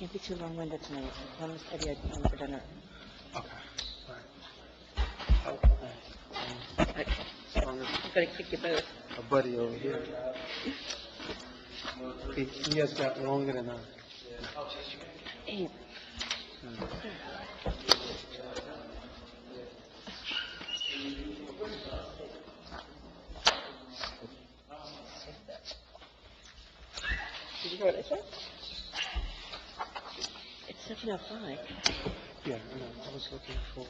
Can't be too long-winded tonight. I promised Eddie I'd be home for dinner. Okay. All right. I'm gonna kick you both. A buddy over here. He has got longer than I. Hey, did you hear what I said? It's 7:05. Yeah, I know. I was looking for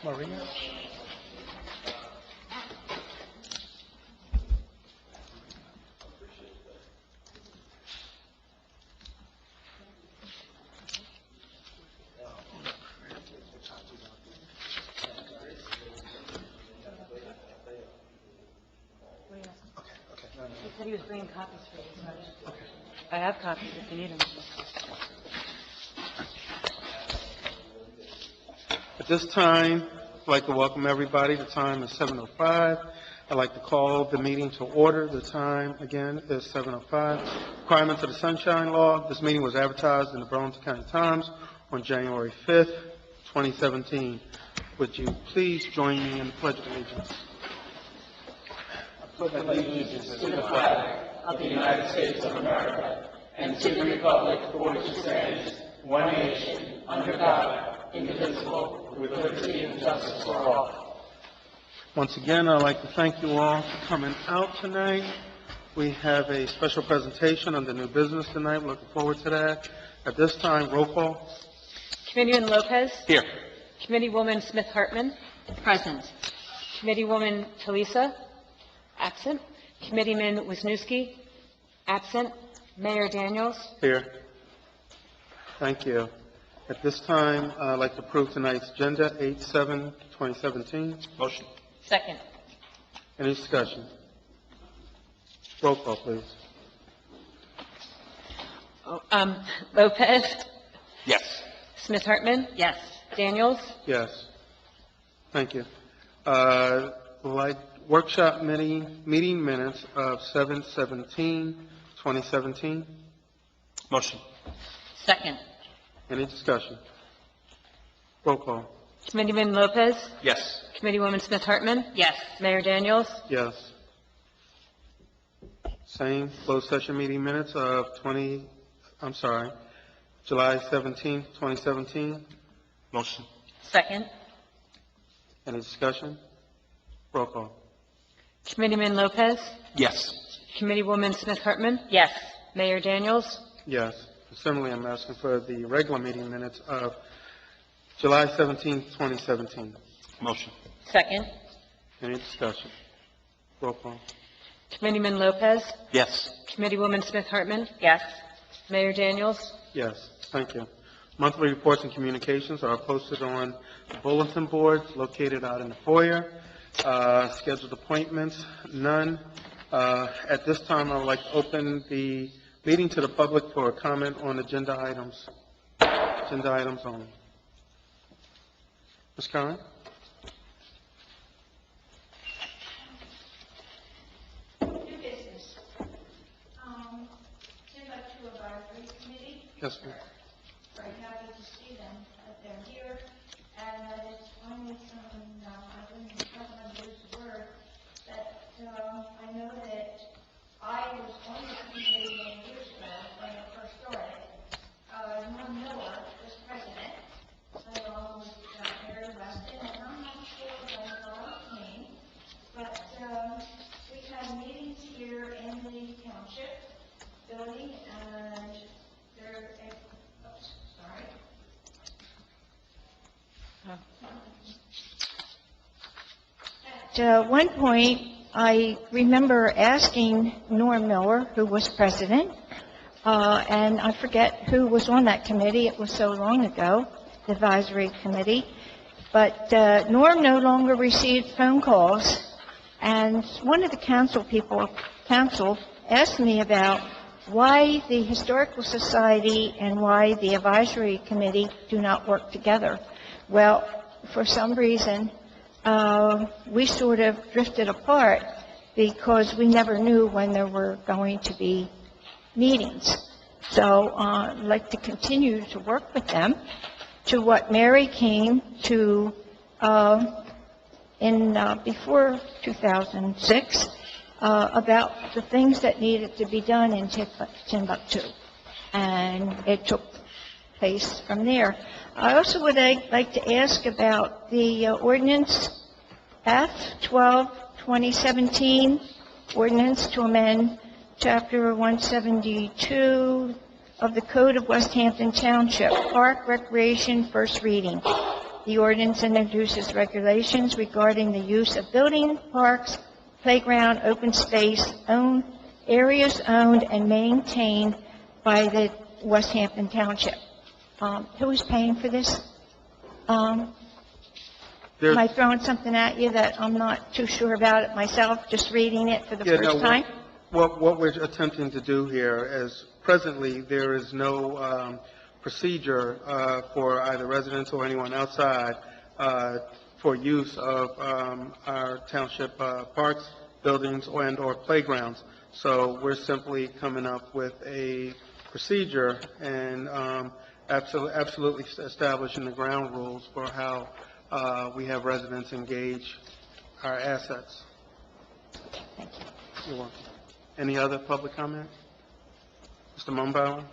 Maria. He said he was bringing copies for you. So I have copies if you need them. At this time, I'd like to welcome everybody. The time is 7:05. I'd like to call the meeting to order. The time, again, is 7:05. Requirements of the Sunshine Law. This meeting was advertised in the Burlington County Times on January 5th, 2017. Would you please join me in the Pledge of Allegiance? Pledge allegiance to the flag of the United States of America and to the republic for which it stands, one nation, under God, indivisible, with liberty and justice for all. Once again, I'd like to thank you all for coming out tonight. We have a special presentation on the new business tonight. We're looking forward to that. At this time, roll call. Committeeman Lopez. Here. Committeewoman Smith-Hartman. Present. Committeewoman Talisa. Absent. Committeeman Wisniewski. Absent. Mayor Daniels. Here. Thank you. At this time, I'd like to approve tonight's agenda, 8/7/2017. Motion. Second. Any discussion? Roll call, please. Lopez. Yes. Smith-Hartman. Yes. Daniels. Yes. Thank you. Like workshop meeting minutes of 7/17/2017. Motion. Second. Any discussion? Roll call. Committeeman Lopez. Yes. Committeewoman Smith-Hartman. Yes. Mayor Daniels. Yes. Same closed session meeting minutes of July 17th, 2017. Motion. Second. Any discussion? Roll call. Committeeman Lopez. Yes. Committeewoman Smith-Hartman. Yes. Mayor Daniels. Yes. Similarly, I'm asking for the regular meeting minutes of July 17th, 2017. Motion. Second. Any discussion? Roll call. Committeeman Lopez. Yes. Committeewoman Smith-Hartman. Yes. Mayor Daniels. Yes. Thank you. Monthly reports and communications are posted on the bulletin boards located out in the foyer. Scheduled appointments, none. At this time, I would like to open the meeting to the public for a comment on agenda items. Agenda items only. Ms. Curran? New business. Send up to advisory committee. Yes, ma'am. Very happy to see them, that they're here, and that it's only some, I don't want to use the word, that I know that I was on the committee many years ago when it first started. Norm Miller was president, along with Mary Weston, and I'm not sure when Laura came, but we had meetings here in the township building, and there, sorry. At one point, I remember asking Norm Miller, who was president, and I forget who was on that committee. It was so long ago, the advisory committee. But Norm no longer received phone calls, and one of the council asked me about why the Historical Society and why the advisory committee do not work together. Well, for some reason, we sort of drifted apart because we never knew when there were going to be meetings. So I'd like to continue to work with them to what Mary came to before 2006 about the things that needed to be done in Timbuktu. And it took place from there. I also would like to ask about the ordinance F-12-2017, ordinance to amend Chapter 172 of the Code of West Hampton Township, Park Recreation, first reading. The ordinance introduces regulations regarding the use of building, parks, playground, open space, areas owned and maintained by the West Hampton Township. Who is paying for this? Am I throwing something at you that I'm not too sure about it myself, just reading it for the first time? What we're attempting to do here is, presently, there is no procedure for either residents or anyone outside for use of our township parks, buildings, and/or playgrounds. So we're simply coming up with a procedure and absolutely establishing the ground rules for how we have residents engage our assets. Thank you. You're welcome. Any other public comment? Mr. Mumbauer?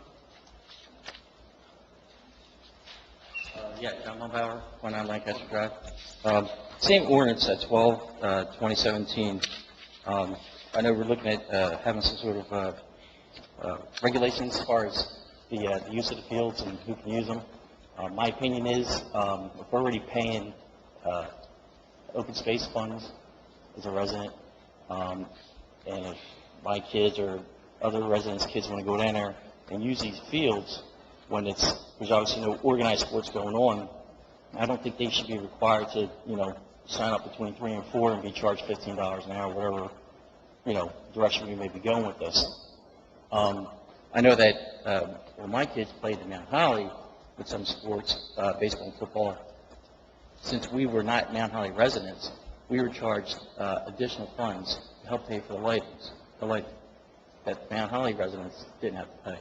John Mumbauer, 29 Lancaster Drive. Same ordinance at 12-2017. I know we're looking at having some sort of regulations as far as the use of the fields and who can use them. My opinion is if we're already paying open space funds as a resident, and if my kids or other residents' kids want to go down there and use these fields when there's obviously no organized sports going on, I don't think they should be required to, sign up between 3 and 4 and be charged $15 an hour, whatever, direction we may be going with this. I know that when my kids played in Mount Holly with some sports, baseball and football, since we were not Mount Holly residents, we were charged additional funds to help pay for the lighting that Mount Holly residents didn't have to pay.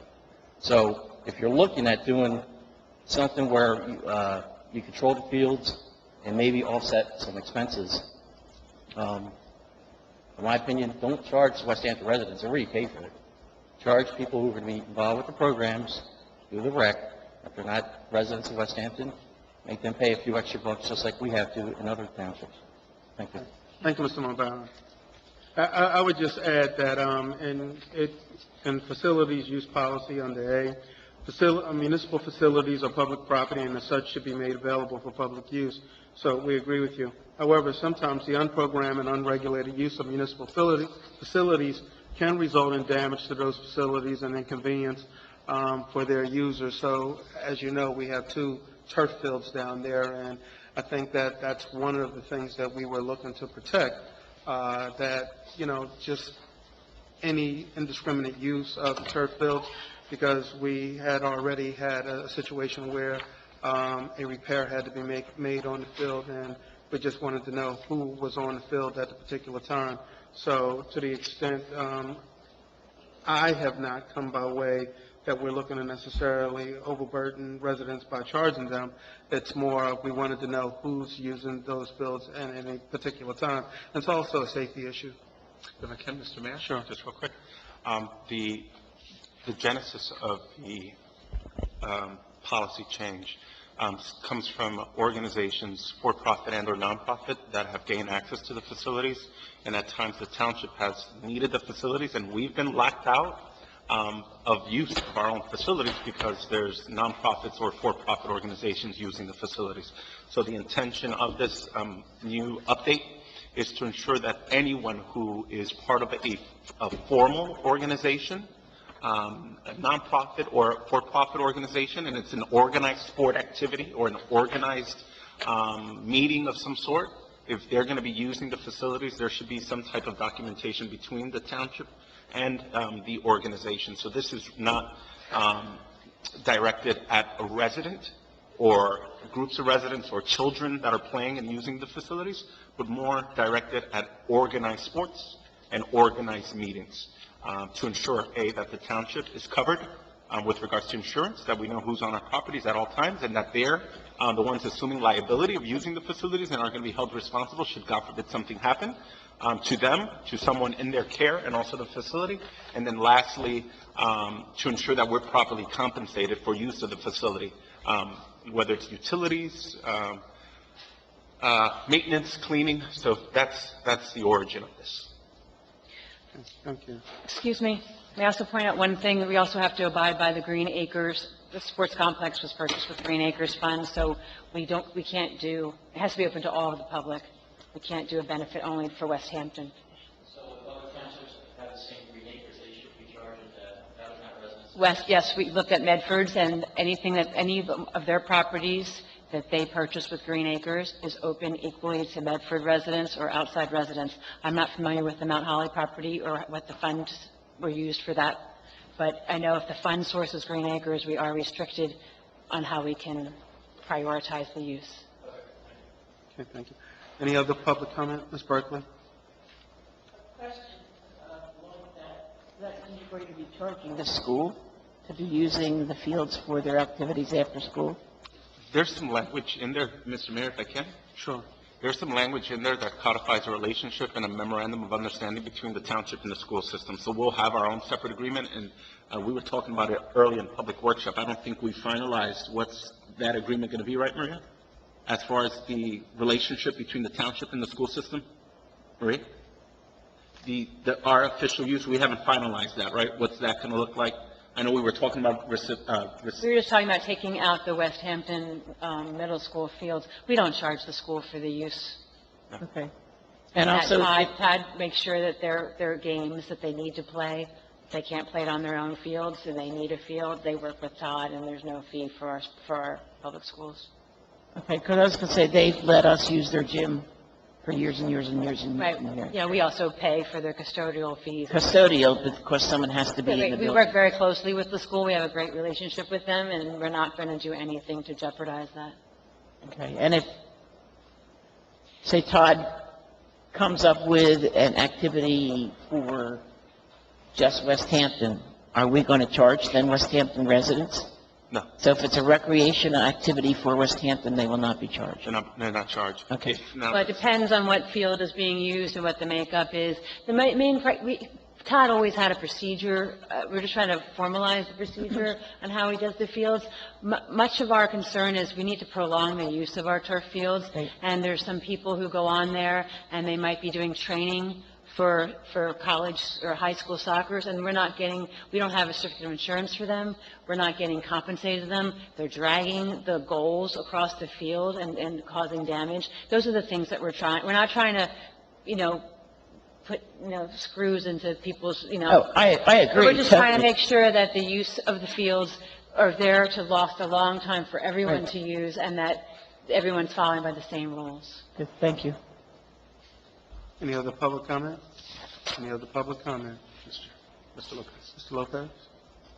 So if you're looking at doing something where you control the fields and maybe offset some expenses, in my opinion, don't charge West Hampton residents. They already pay for it. Charge people who are going to be involved with the programs, do the rec. If they're not residents of West Hampton, make them pay a few extra bucks just like we have to in other townships. Thank you. Thank you, Mr. Mumbauer. I would just add that in facilities use policy under A, municipal facilities are public property and as such should be made available for public use. So we agree with you. However, sometimes the unprogrammed and unregulated use of municipal facilities can result in damage to those facilities and inconvenience for their users. So as you know, we have 2 turf fields down there, and I think that that's one of the things that we were looking to protect, just any indiscriminate use of the turf fields, because we had already had a situation where a repair had to be made on the field, and we just wanted to know who was on the field at the particular time. So to the extent I have not come by way that we're looking to necessarily overburden residents by charging them. It's more we wanted to know who's using those fields at any particular time. It's also a safety issue. If I can, Mr. Mayor? Sure. Just real quick. The genesis of the policy change comes from organizations, for-profit and or non-profit, that have gained access to the facilities, and at times the township has needed the facilities, and we've been locked out of use of our own facilities because there's non-profits or for-profit organizations using the facilities. So the intention of this new update is to ensure that anyone who is part of a formal organization, a non-profit or for-profit organization, and it's an organized sport activity or an organized meeting of some sort, if they're going to be using the facilities, there should be some type of documentation between the township and the organization. So this is not directed at a resident or groups of residents or children that are playing and using the facilities, but more directed at organized sports and organized meetings to ensure, A, that the township is covered with regards to insurance, that we know who's on our properties at all times, and that they're the ones assuming liability of using the facilities and are going to be held responsible should, God forbid, something happen to them, to someone in their care, and also the facility. And then lastly, to ensure that we're properly compensated for use of the facility, whether it's utilities, maintenance, cleaning. So that's the origin of this. Thank you. Excuse me, may I also point out one thing, that we also have to abide by the Green Acres. The sports complex was purchased with Green Acres funds, so we can't do, it has to be open to all of the public. We can't do a benefit only for West Hampton. So if other townships have the same Green Acres, they should be charging out-of-town residents? Yes, we looked at Medford's, and anything that, any of their properties that they purchase with Green Acres is open equally to Medford residents or outside residents. I'm not familiar with the Mount Holly property or what the funds were used for that, but I know if the fund source is Green Acres, we are restricted on how we can prioritize the use. Okay, thank you. Any other public comment? Ms. Berkeley? Question, along with that going to be charging the school to be using the fields for their activities after school? There's some language in there, Mr. Mayor, if I can. Sure. There's some language in there that codifies a relationship and a memorandum of understanding between the township and the school system. So we'll have our own separate agreement, and we were talking about it early in public workshop. I don't think we finalized what's that agreement going to be, right, Maria? As far as the relationship between the township and the school system? Maria? Our official use, we haven't finalized that, right? What's that going to look like? I know we were talking about We were just talking about taking out the West Hampton middle school fields. We don't charge the school for the use. Okay. And also, Todd makes sure that their games that they need to play, if they can't play it on their own fields and they need a field, they work with Todd, and there's no fee for our public schools. okay, because I was going to say, they've let us use their gym for years and years and years and Right. years. Yeah, we also pay for their custodial fees. Custodial, because someone has to be in the We building. work very closely with the school. We have a great relationship with them, and we're not going to do anything to jeopardize that. Okay, and if, say Todd comes up with an activity for just West Hampton, are we going to charge then West Hampton residents? No, So if it's a recreational activity for West Hampton, they will not be charged? they're not charged. Okay. Well, it depends on what field is being used and what the makeup is. The Todd always had a procedure. We're just trying to formalize the procedure on how he does the fields. Much of our concern is we need to prolong the use of our turf fields. Right. And there's some people who go on there and they might be doing training for college or high school soccers, and we don't have a certificate of insurance for them. We're not getting compensated to them. They're dragging the goals across the field and causing damage. Those are the things that we're not trying to, put, screws into people's, Oh, I agree. We're just trying to totally. make sure that the use of the fields are there to last a long time for everyone Right. to use, and that everyone's following by the same rules. Good, thank you. Any other public comment? Any other public comment? Mr. Lopez. Mr. Lopez?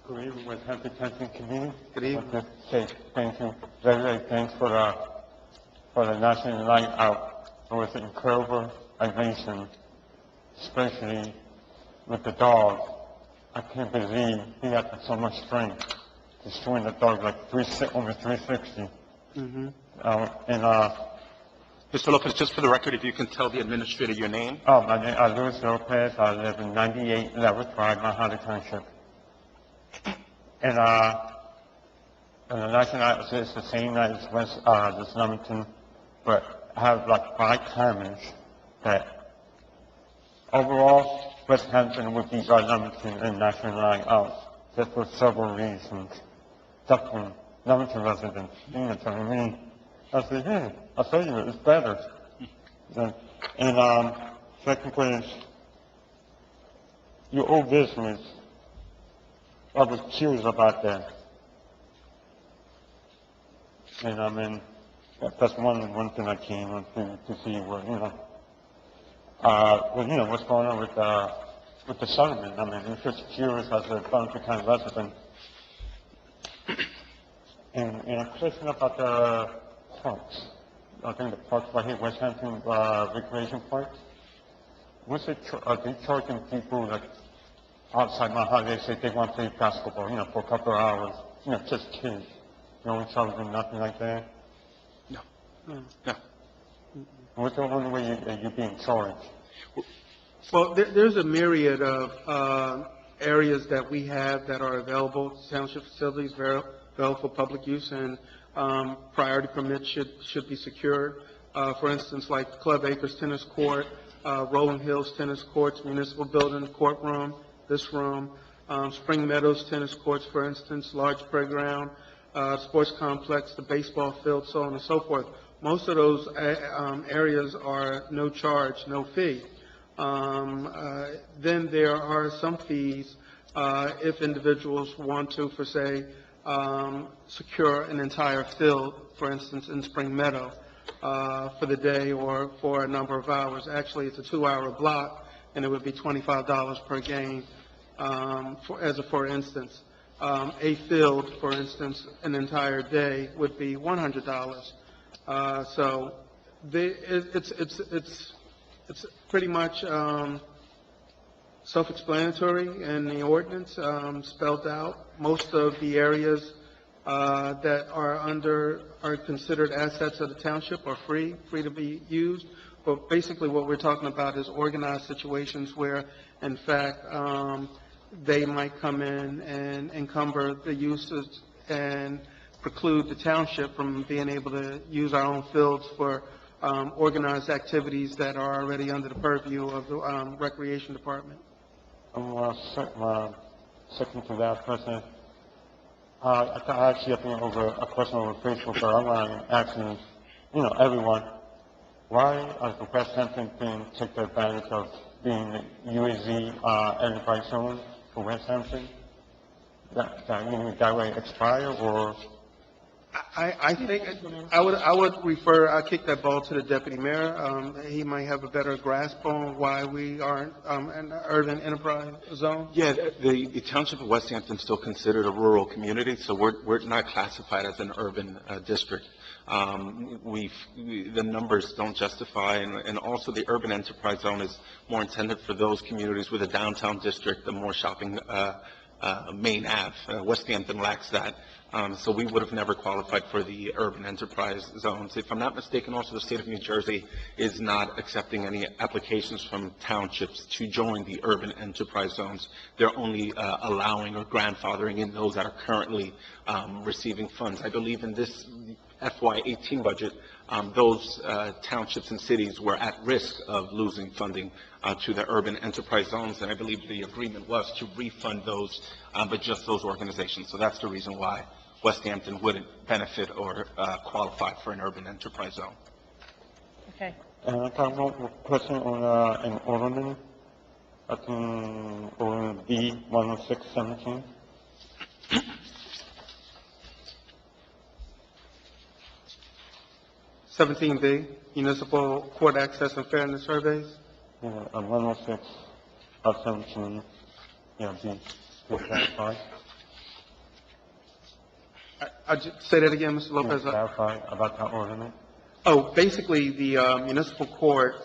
Good evening, West Hampton County Committee. Good evening. Want to say thank you, very thanks for the National Night Out. It was an incredible invention, especially with the dog. I can't believe he had so much strength to swing the dog like over 360. Mm-hmm. Mr. Lopez, just for the record, if you can tell the administrator your name. My name is Luis Lopez. I live in 98 Level Drive, Mount Holly Township. And the National Night is the same night as this Leamington, but I have like 5 comments that overall West Hampton would be Leamington and National Night Out, just for several reasons. Definitely, Leamington residents, telling me, I said, hey, I'll tell you, it's better. And second question is, your old business, I was curious about that. And that's one thing I came on to see what, what's going on with the settlement. I'm just curious as a Township County resident. And a question about the parks. I think the parks right here, West Hampton Recreation Park. Are they charging people like outside my house, they say they want to play basketball, for a couple of hours, just kids. No one charges them, nothing like that. No. No. No. What's the only way you're being charged? Well, there's a myriad of areas that we have that are available, township facilities, available for public use, and priority permits should be secured. For instance, like Club Acres Tennis Court, Rolling Hills Tennis Courts, Municipal Building, Courtroom, this room, Spring Meadows Tennis Courts, for instance, large playground, sports complex, the baseball field, so on and so forth. Most of those areas are no charge, no fee. Then there are some fees if individuals want to, for say, secure an entire field, for instance, in Spring Meadow, for the day or for a number of hours. Actually, it's a 2-hour block, and it would be $25 per game, for instance. A field, for instance, an entire day would be $100. So it's pretty much self-explanatory in the ordinance, spelled out. Most of the areas that are considered assets of the township are free to be used. But basically what we're talking about is organized situations where, in fact, they might come in and encumber the uses and preclude the township from being able to use our own fields for organized activities that are already under the purview of the Recreation Department. Second to that, President, I actually have over a question over Facebook or online asking, everyone, why is the West Hampton thing take the advantage of being the UAZ enterprise zone for West Hampton? That way expire, or? I think I would kick that ball to the deputy mayor. He might have a better grasp on why we aren't an urban enterprise zone. Yeah, the township of West Hampton is still considered a rural community, so we're not classified as an urban district. The numbers don't justify, and also the urban enterprise zone is more intended for those communities with a downtown district, the more shopping main Ave. West Hampton lacks that. So we would have never qualified for the urban enterprise zones. If I'm not mistaken, also the state of New Jersey is not accepting any applications from townships to join the urban enterprise zones. They're only allowing or grandfathering in those that are currently receiving funds. I believe in this FY18 budget, those townships and cities were at risk of losing funding to the urban enterprise zones, and I believe the agreement was to refund those, but just those organizations. So that's the reason why West Hampton wouldn't benefit or qualify for an urban enterprise zone. Okay. I have one question on an ordinance, I think on B-10617. B, Municipal Court Access and Fairness Surveys. Yeah, 106/17, B, clarify. Say that again, Mr. Lopez. Clarify about that ordinance. Oh, basically, the municipal court,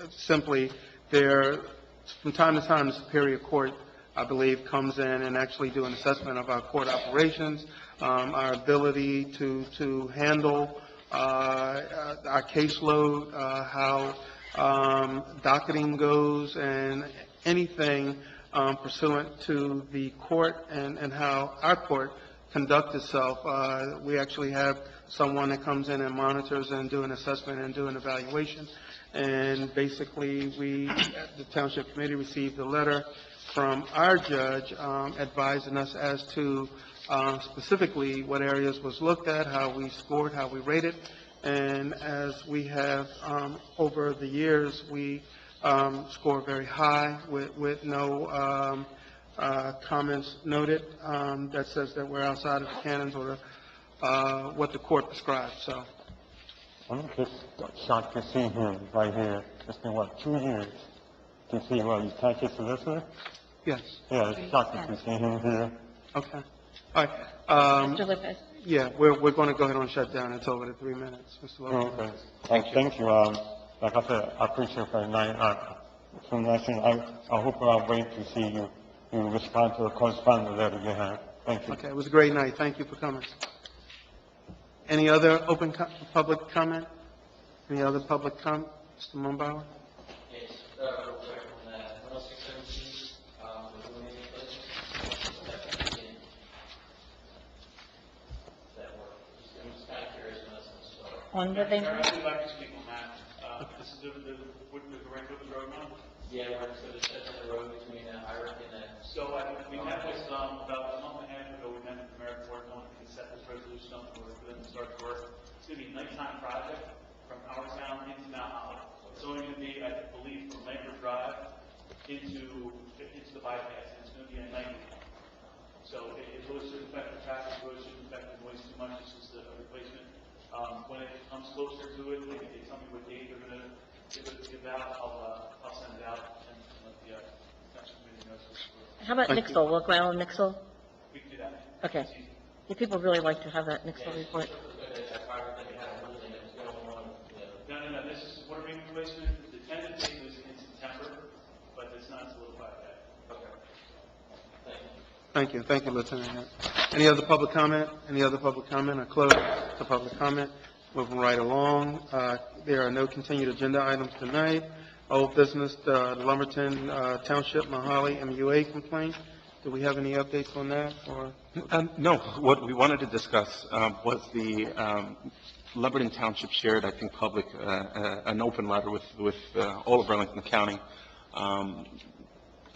simply, from time to time, the Superior Court, I believe, comes in and actually do an assessment of our court operations, our ability to handle our caseload, how docketing goes, and anything pursuant to the court and how our court conduct itself. We actually have someone that comes in and monitors and do an assessment and do an evaluation. And basically, the Township Committee, received a letter from our judge advising us as to specifically what areas was looked at, how we scored, how we rated. And as we have over the years, we score very high with no comments noted that says that we're outside of the canons or what the court prescribes. So I'm just shocked to see him right here. It's been, 2 years to see you Township solicitor? yes. Yeah, it's shocking to see him here. Okay. All right. Mr. Lopez? Yeah, we're going to go ahead and shut down. It's over to 3 minutes, Mr. Lopez. Okay. Thank you. Like I said, I appreciate for tonight. I hope I'll wait to see you to respond to the correspondence letter you have. Thank you. Okay, it was a great night. Thank you for coming. Any other public comment? Any other public comment? Mr. Mumbauer? Yes, real quick on that, 10617, we're doing any places? That work? I'm just kind of curious when that's going to start. On the thing, I'd like to speak on that. This is the Range Road one. Yeah, where it's going to set the road between Irick and So we met with, about a month and a half ago, we met with the American Board, and we can set this resolution up for them to start work. It's going to be a nighttime project from our town into Mount Holly. It's only going to be, I believe, from Lambert Drive into the bypass, and it's going to be a night. So it really shouldn't affect the traffic, it really shouldn't affect the noise too much. It's just a replacement. When it comes closer to it, they tell me what date they're going to give out. I'll send it out and let the Township Committee know. how about Thank you. Nixle, look around Nixle? We can do that. Okay. The people really like to have that Nixle report. No, this is water main replacement. The tentative date was in September, but it's not solidified yet. Okay. Thank you, Lieutenant. Any other public comment? Any other public comment? I close the public comment. Moving right along. There are no continued agenda items tonight. Old business, the Lumberton Township Mahali MUA complaint. Do we have any updates on that, or? No, what we wanted to discuss was the Lebanon Township shared, I think, an open letter with all of Burlington County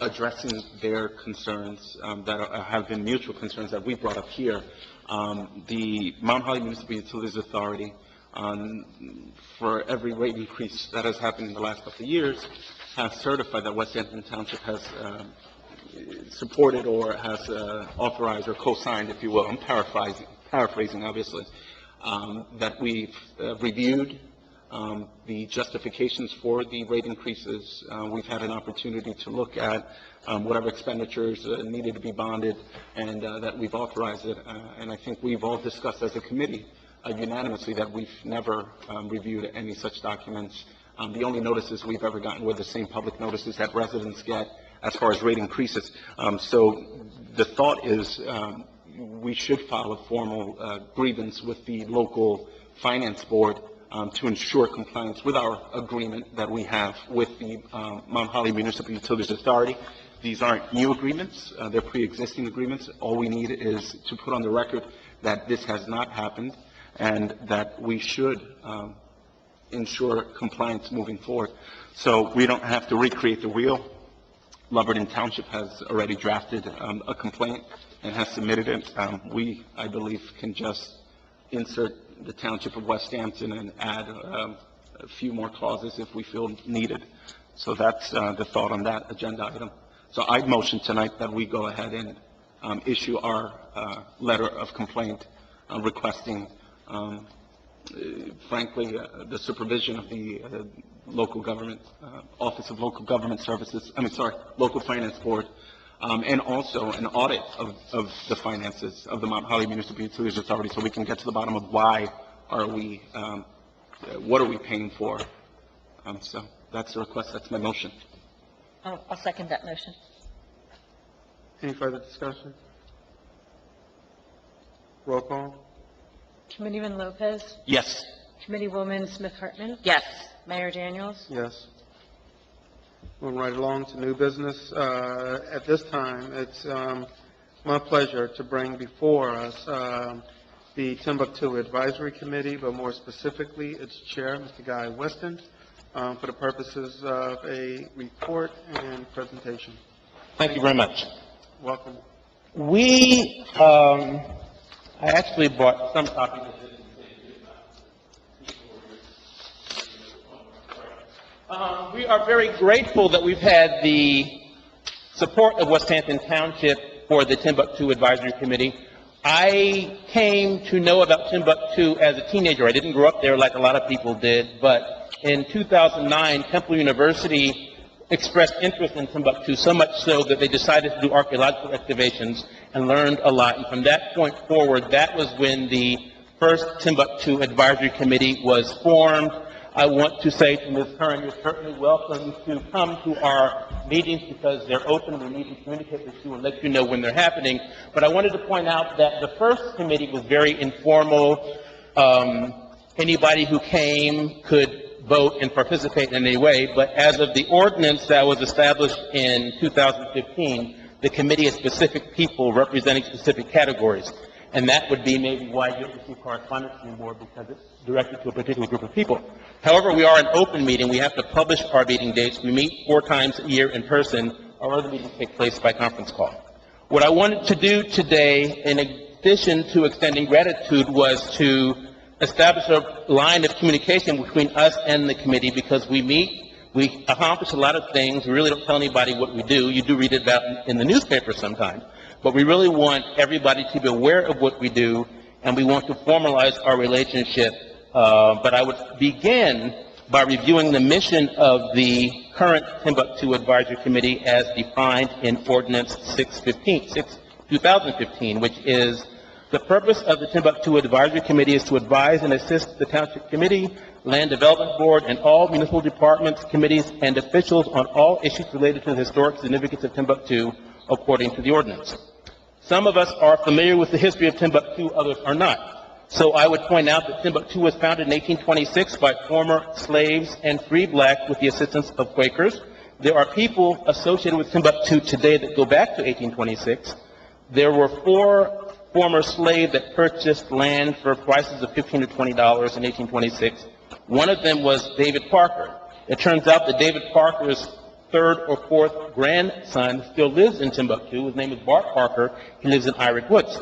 addressing their concerns that have been mutual concerns that we brought up here. The Mount Holly Municipal Utilities Authority, for every rate increase that has happened in the last couple of years, has certified that West Hampton Township has supported or has authorized or co-signed, if you will, I'm paraphrasing obviously, that we've reviewed the justifications for the rate increases. We've had an opportunity to look at whatever expenditures needed to be bonded, and that we've authorized it. And I think we've all discussed as a committee unanimously that we've never reviewed any such documents. The only notices we've ever gotten were the same public notices that residents get as far as rate increases. So the thought is we should file a formal grievance with the local finance board to ensure compliance with our agreement that we have with the Mount Holly Municipal Utilities Authority. These aren't new agreements, they're pre-existing agreements. All we need is to put on the record that this has not happened and that we should ensure compliance moving forward. So we don't have to recreate the wheel. Lumberton Township has already drafted a complaint and has submitted it. We, I believe, can just insert the Township of West Hampton and add a few more clauses if we feel needed. So that's the thought on that agenda item. So I'd motion tonight that we go ahead and issue our letter of complaint requesting, frankly, the supervision of the local government, Office of Local Government Services, Local Finance Board, and also an audit of the finances of the Mount Holly Municipal Utilities Authority, so we can get to the bottom of why are we, what are we paying for? So that's the request, that's my motion. I'll second that motion. Any further discussion? Roll call? Committeeman Lopez, Yes. Committeewoman Smith Hartman, Yes. Mayor Daniels. Yes. Moving right along to new business. At this time, it's my pleasure to bring before us the Timbuktu Advisory Committee, but more specifically, its chair, Mr. Guy Weston, for the purposes of a report and presentation. Thank you very much. Welcome. I actually bought some copies of this. We are very grateful that we've had the support of West Hampton Township for the Timbuktu Advisory Committee. I came to know about Timbuktu as a teenager. I didn't grow up there like a lot of people did, but in 2009, Temple University expressed interest in Timbuktu, so much so that they decided to do archaeological excavations and learned a lot. And from that point forward, that was when the first Timbuktu Advisory Committee was formed. I want to say to Ms. Kern, you're certainly welcome to come to our meetings because they're open. We need to communicate with you and let you know when they're happening. But I wanted to point out that the first committee was very informal. Anybody who came could vote and participate in any way. But as of the ordinance that was established in 2015, the committee is specific people representing specific categories. And that would be maybe why you don't receive correspondence anymore, because it's directed to a particular group of people. However, we are an open meeting. We have to publish our meeting dates. We meet 4 times a year in person. Our other meetings take place by conference call. What I wanted to do today, in addition to extending gratitude, was to establish a line of communication between us and the committee, because we meet, we accomplish a lot of things. We really don't tell anybody what we do. You do read it about in the newspaper sometimes. But we really want everybody to be aware of what we do, and we want to formalize our relationship. But I would begin by reviewing the mission of the current Timbuktu Advisory Committee as defined in Ordinance 2015, which is: the purpose of the Timbuktu Advisory Committee is to advise and assist the Township Committee, Land Development Board, and all municipal departments, committees, and officials on all issues related to the historic significance of Timbuktu according to the ordinance. Some of us are familiar with the history of Timbuktu, others are not. So I would point out that Timbuktu was founded in 1826 by former slaves and free blacks with the assistance of Quakers. There are people associated with Timbuktu today that go back to 1826. There were 4 former slaves that purchased land for prices of $15 to $20 in 1826. One of them was David Parker. It turns out that David Parker's 3rd or 4th grandson still lives in Timbuktu. His name is Bart Parker. He lives in Irick Woods.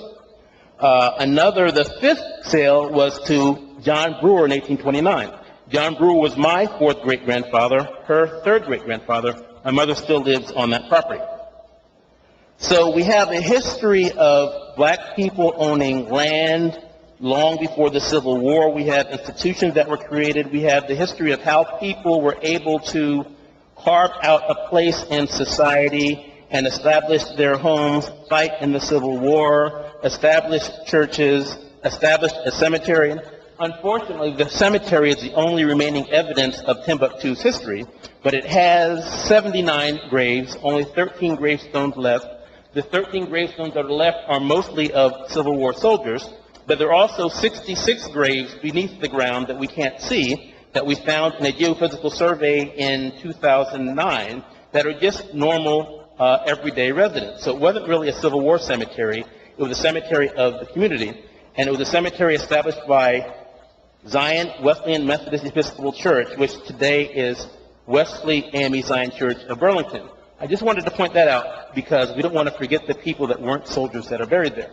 The 5th sale was to John Brewer in 1829. John Brewer was my 4th great-grandfather, her 3rd great-grandfather. My mother still lives on that property. So we have a history of black people owning land long before the Civil War. We have institutions that were created. We have the history of how people were able to carve out a place in society and establish their homes, fight in the Civil War, establish churches, establish a cemetery. Unfortunately, the cemetery is the only remaining evidence of Timbuktu's history, but it has 79 graves, only 13 gravestones left. The 13 gravestones that are left are mostly of Civil War soldiers, but there are also 66 graves beneath the ground that we can't see, that we found in a geophysical survey in 2009 that are just normal, everyday residents. So it wasn't really a Civil War cemetery. It was a cemetery of the community, and it was a cemetery established by Zion Wesleyan Methodist Episcopal Church, which today is Wesley AME Zion Church of Burlington. I just wanted to point that out because we don't want to forget the people that weren't soldiers that are buried there.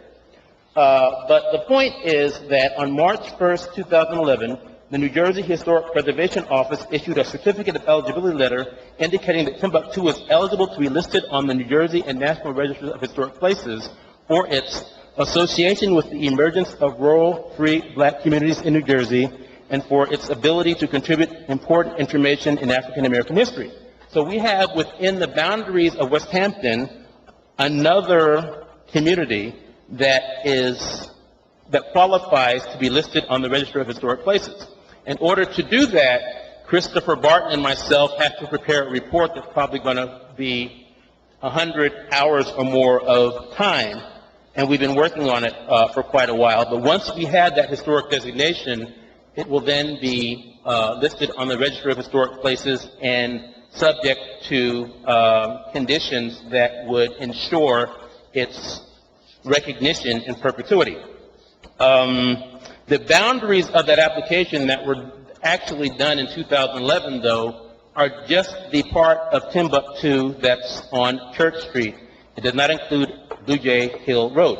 But the point is that on March 1st, 2011, the New Jersey Historic Preservation Office issued a certificate of eligibility letter indicating that Timbuktu was eligible to be listed on the New Jersey and National Register of Historic Places for its association with the emergence of rural, free black communities in New Jersey, and for its ability to contribute important information in African American history. So we have within the boundaries of West Hampton another community that qualifies to be listed on the Register of Historic Places. In order to do that, Christopher Barton and myself have to prepare a report that's probably going to be 100 hours or more of time, and we've been working on it for quite a while. But once we have that historic designation, it will then be listed on the Register of Historic Places and subject to conditions that would ensure its recognition in perpetuity. The boundaries of that application that were actually done in 2011, though, are just the part of Timbuktu that's on Church Street. It does not include Blue Jay Hill Road.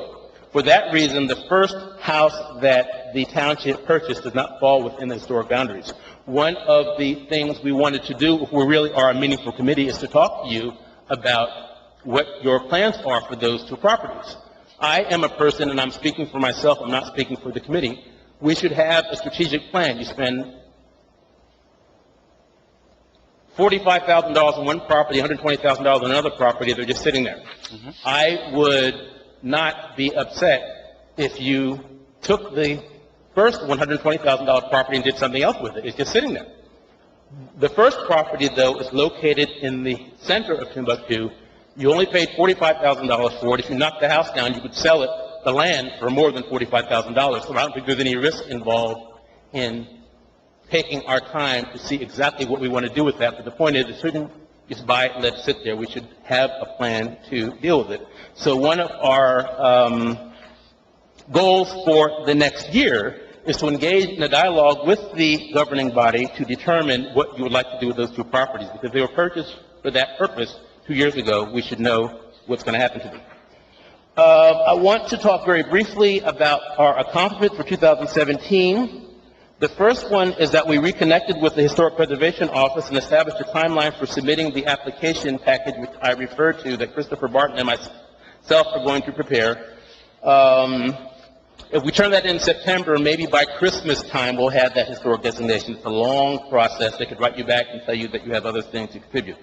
For that reason, the first house that the township purchased does not fall within the historic boundaries. One of the things we wanted to do, if we really are a meaningful committee, is to talk to you about what your plans are for those 2 properties. I am a person, and I'm speaking for myself, I'm not speaking for the committee. We should have a strategic plan. You spend $45,000 on one property, $120,000 on another property, they're just sitting there. I would not be upset if you took the first $120,000 property and did something else with it. It's just sitting there. The first property, though, is located in the center of Timbuktu. You only paid $45,000 for it. If you knock the house down, you could sell it, the land, for more than $45,000. So I don't think there's any risk involved in taking our time to see exactly what we want to do with that. But the point is, it shouldn't just buy it and let it sit there. We should have a plan to deal with it. So one of our goals for the next year is to engage in a dialogue with the governing body to determine what you would like to do with those two properties. Because they were purchased for that purpose 2 years ago, we should know what's going to happen to them. I want to talk very briefly about our accomplishments for 2017. The first one is that we reconnected with the Historic Preservation Office and established a timeline for submitting the application package, which I referred to, that Christopher Barton and myself are going to prepare. If we turn that in September, maybe by Christmas time, we'll have that historic designation. It's a long process. They could write you back and tell you that you have other things to contribute.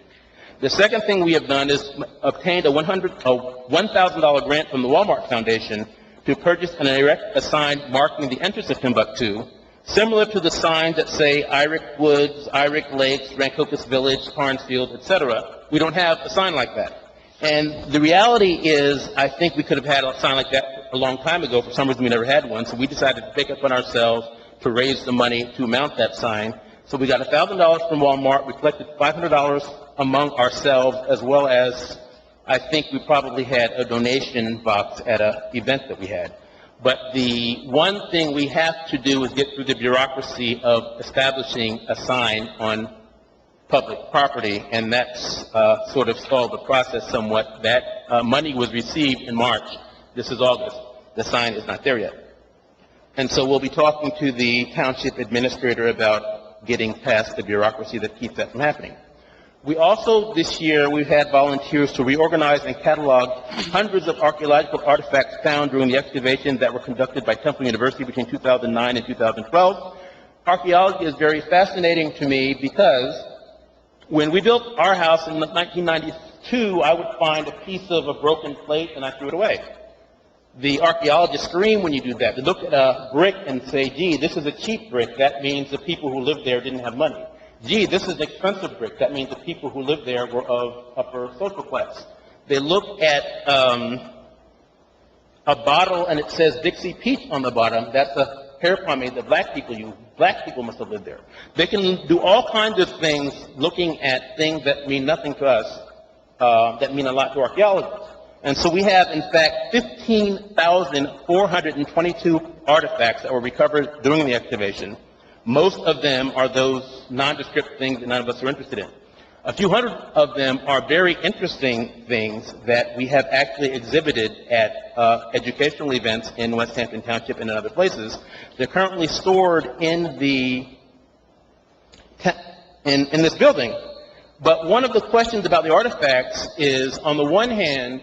The second thing we have done is obtained a $1,000 grant from the Walmart Foundation to purchase and erect a sign marking the entrance of Timbuktu, similar to the signs that say Irick Woods, Irick Lakes, Rancocas Village, Tarnsfield, etc. We don't have a sign like that. And the reality is, I think we could have had a sign like that a long time ago. For some reason, we never had one. So we decided to take it upon ourselves to raise the money to mount that sign. So we got $1,000 from Walmart. We collected $500 among ourselves, as well as I think we probably had a donation box at an event that we had. But the one thing we have to do is get through the bureaucracy of establishing a sign on public property, and that's sort of stalled the process somewhat. That money was received in March. This is August. The sign is not there yet. And so we'll be talking to the township administrator about getting past the bureaucracy that keeps that from happening. We also, this year, we've had volunteers to reorganize and catalog hundreds of archaeological artifacts found during the excavations that were conducted by Temple University between 2009 and 2012. Archaeology is very fascinating to me because when we built our house in 1992, I would find a piece of a broken plate and I threw it away. The archaeologists scream when you do that. They look at a brick and say, gee, this is a cheap brick. That means the people who lived there didn't have money. Gee, this is an expensive brick. That means the people who lived there were of upper social class. They look at a bottle and it says Dixie Peach on the bottom. That's a hair pomade that black people use. Black people must have lived there. They can do all kinds of things looking at things that mean nothing to us, that mean a lot to archaeologists. And so we have, in fact, 15,422 artifacts that were recovered during the excavation. Most of them are those nondescript things that none of us are interested in. A few hundred of them are very interesting things that we have actually exhibited at educational events in West Hampton Township and in other places. They're currently stored in in this building. But one of the questions about the artifacts is, on the one hand,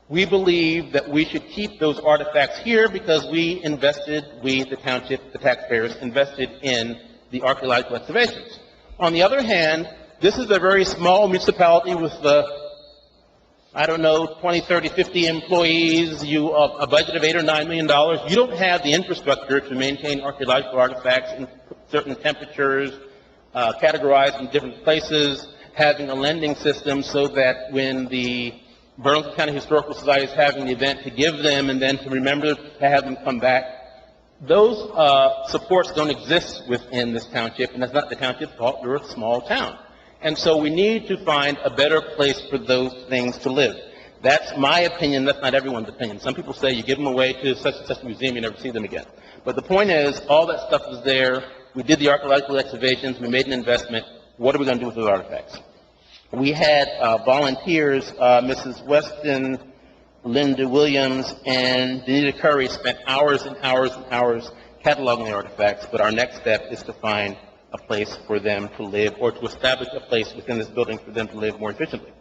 we believe that we should keep those artifacts here because we, the township, the taxpayers, invested in the archaeological excavations. On the other hand, this is a very small municipality with, 20, 30, 50 employees, a budget of $8 or $9 million. You don't have the infrastructure to maintain archaeological artifacts in certain temperatures, categorized in different places, having a lending system so that when the Burlington County Historical Society is having the event, to give them and then to remember to have them come back. Those supports don't exist within this township, and that's not the township's fault. We're a small town. And so we need to find a better place for those things to live. That's my opinion. That's not everyone's opinion. Some people say you give them away to such and such a museum, you never see them again. But the point is, all that stuff is there. We did the archaeological excavations. We made an investment. What are we going to do with those artifacts? We had volunteers, Mrs. Weston, Linda Williams, and Danita Curry spent hours and hours and hours cataloging the artifacts, but our next step is to find a place for them to live or to establish a place within this building for them to live more efficiently.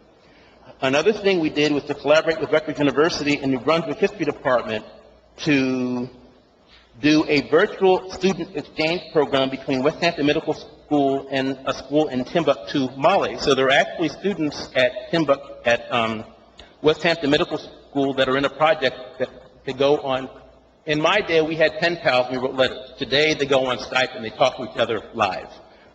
Another thing we did was to collaborate with Rutgers University and New Brunswick History Department to do a virtual student exchange program between West Hampton Medical School and a school in Timbuktu, Mali. So there are actually students at West Hampton Medical School that are in a project that they go on. In my day, we had pen pals and we wrote letters. Today, they go on Skype and they talk to each other live.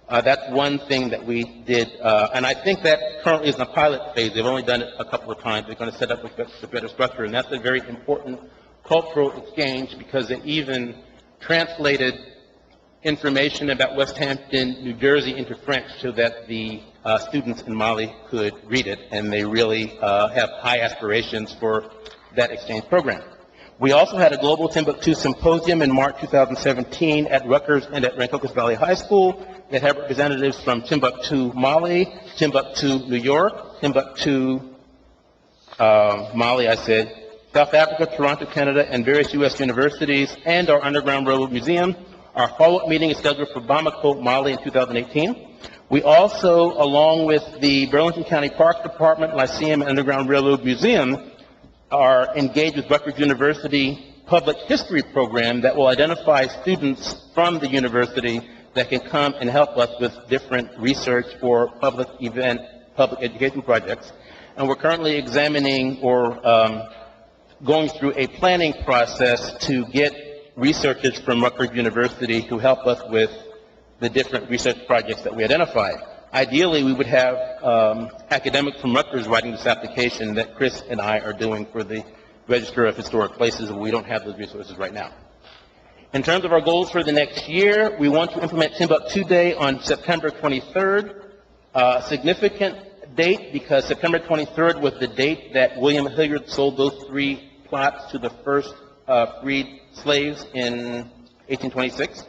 That's one thing that we did, and I think that currently is in a pilot phase. They've only done it a couple of times. They're going to set up a better structure, and that's a very important cultural exchange because it even translated information about West Hampton, New Jersey into French so that the students in Mali could read it, and they really have high aspirations for that exchange program. We also had a Global Timbuktu Symposium in March 2017 at Rutgers and at Rancocas Valley High School that had representatives from Timbuktu, Mali, Timbuktu, New York, Timbuktu, Mali, I said, South Africa, Toronto, Canada, and various U.S. universities, and our Underground Railroad Museum. Our follow-up meeting is scheduled for Bamako, Mali in 2018. We also, along with the Burlington County Parks Department, Lyceum, and Underground Railroad Museum, are engaged with Rutgers University Public History Program that will identify students from the university that can come and help us with different research or public event, public education projects. And we're currently examining or going through a planning process to get researchers from Rutgers University to help us with the different research projects that we identify. Ideally, we would have academics from Rutgers writing this application that Chris and I are doing for the Register of Historic Places, and we don't have those resources right now. In terms of our goals for the next year, we want to implement Timbuktu Day on September 23rd. A significant date because September 23rd was the date that William Hilliard sold those 3 plots to the first freed slaves in 1826.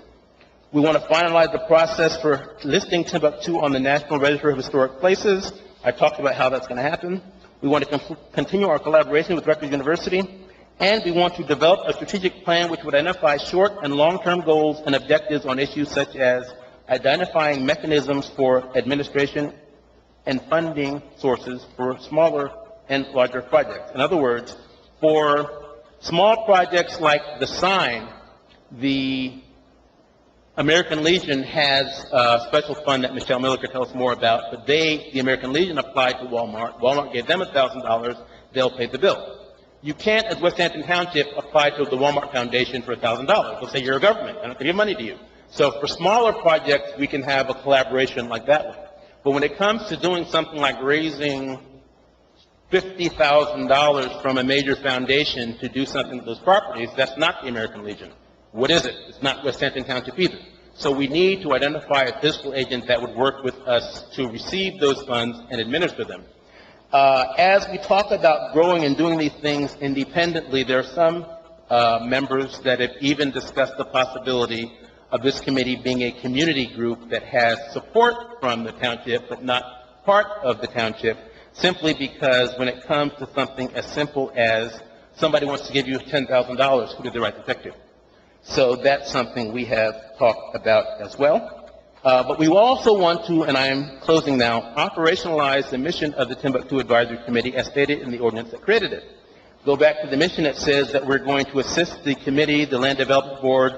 We want to finalize the process for listing Timbuktu on the National Register of Historic Places. I talked about how that's going to happen. We want to continue our collaboration with Rutgers University, and we want to develop a strategic plan which would identify short and long-term goals and objectives on issues such as identifying mechanisms for administration and funding sources for smaller and larger projects. In other words, for small projects like the sign, the American Legion has a special fund that Michelle Miller could tell us more about, but the American Legion applied to Walmart. Walmart gave them $1,000. They'll pay the bill. You can't, as West Hampton Township, apply to the Walmart Foundation for $1,000. They'll say you're a government. I don't give money to you. So for smaller projects, we can have a collaboration like that one. But when it comes to doing something like raising $50,000 from a major foundation to do something with those properties, that's not the American Legion. What is it? It's not West Hampton Township either. So we need to identify a fiscal agent that would work with us to receive those funds and administer them. As we talk about growing and doing these things independently, there are some members that have even discussed the possibility of this committee being a community group that has support from the township but not part of the township, simply because when it comes to something as simple as somebody wants to give you $10,000, who did they write the check to? So that's something we have talked about as well. But we also want to, and I am closing now, operationalize the mission of the Timbuktu Advisory Committee as stated in the ordinance that created it. Go back to the mission. It says that we're going to assist the committee, the Land Development Board,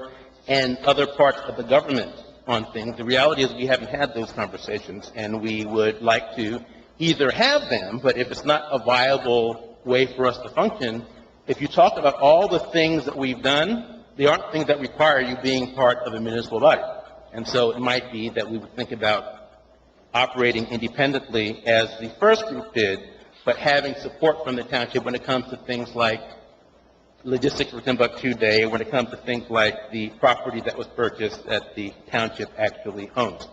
and other parts of the government on things. The reality is we haven't had those conversations, and we would like to either have them, but if it's not a viable way for us to function, if you talk about all the things that we've done, they aren't things that require you being part of a municipal body. And so it might be that we would think about operating independently as the first group did, but having support from the township when it comes to things like logistics for Timbuktu Day, when it comes to things like the property that was purchased that the township actually owns.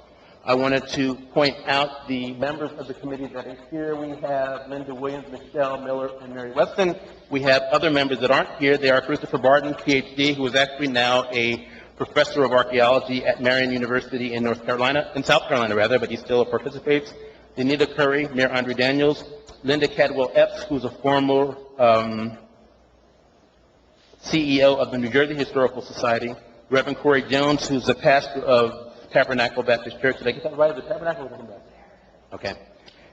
I wanted to point out the members of the committee that are here. We have Linda Williams, Michelle Miller, and Mary Weston. We have other members that aren't here. They are Christopher Barton, PhD, who is actually now a professor of archaeology at Marion University in South Carolina, but he still participates. Anita Curry, Mayor Andre Daniels, Linda Cadwell Epps, who's a former CEO of the New Jersey Historical Society, Reverend Corey Jones, who's the pastor of Tabernacle Baptist Church. Did I get that right? The Tabernacle or Baptist? Okay.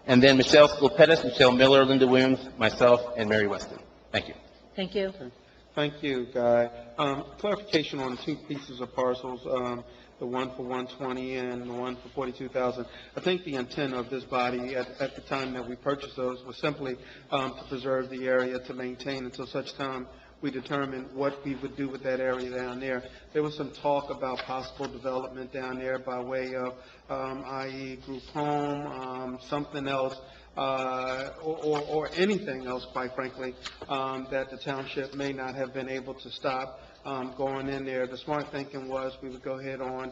And then Michelle Skolpetis, Michelle Miller, Linda Williams, myself, and Mary Weston. Thank you. Thank you. Thank you, Guy. Clarification on 2 pieces of parcels, the one for 120 and the one for 42,000. I think the intent of this body at the time that we purchased those was simply to preserve the area, to maintain until such time we determined what we would do with that area down there. There was some talk about possible development down there by way of, i.e. group home, something else, or anything else, quite frankly, that the township may not have been able to stop going in there. The smart thinking was we would go ahead on.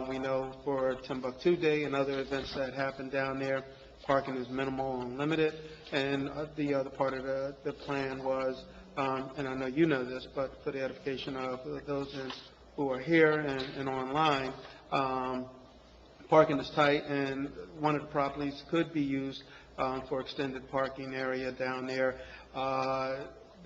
We know for Timbuktu Day and other events that happen down there, parking is minimal and limited. And the other part of the plan was, and I know you know this, but for the edification of those who are here and online, parking is tight, and one of the properties could be used for extended parking area down there.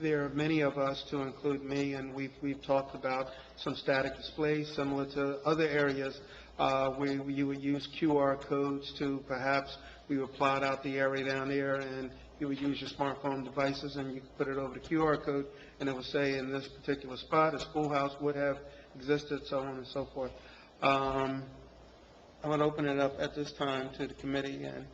There are many of us, to include me, and we've talked about some static displays similar to other areas where you would use QR codes to perhaps we would plot out the area down there, and you would use your smartphone devices and you could put it over the QR code, and it would say in this particular spot a schoolhouse would have existed, so on and so forth. I want to open it up at this time to the committee and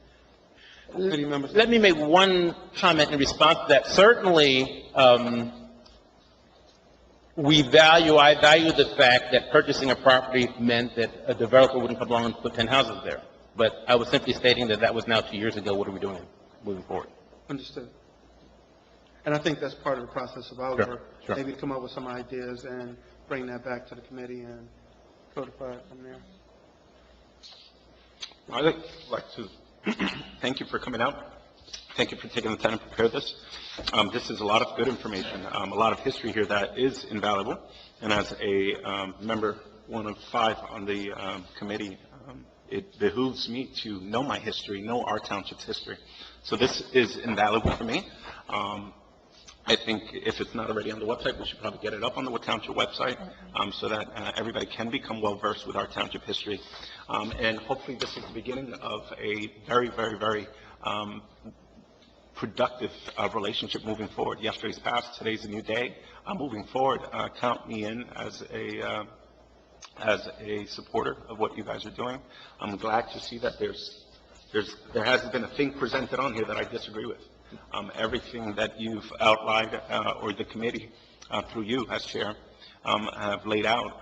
committee members. Let me make one comment in response to that. Certainly, I value the fact that purchasing a property meant that a developer wouldn't come along and put 10 houses there. But I was simply stating that that was now 2 years ago. What are we doing moving forward? Understood. And I think that's part of the process of our Sure, work. sure. Maybe come up with some ideas and bring that back to the committee and codify it from there. I'd like to thank you for coming out. Thank you for taking the time to prepare this. This is a lot of good information, a lot of history here that is invaluable. And as a member, one of 5 on the committee, it behooves me to know my history, know our township's history. So this is invaluable for me. I think if it's not already on the website, we should probably get it up on the township website so that everybody can become well-versed with our township history. And hopefully this is the beginning of a very, very, very productive relationship moving forward. Yesterday's past, today's a new day. Moving forward, count me in as a supporter of what you guys are doing. I'm glad to see that there hasn't been a thing presented on here that I disagree with. Everything that you've outlined, or the committee, through you as chair, have laid out,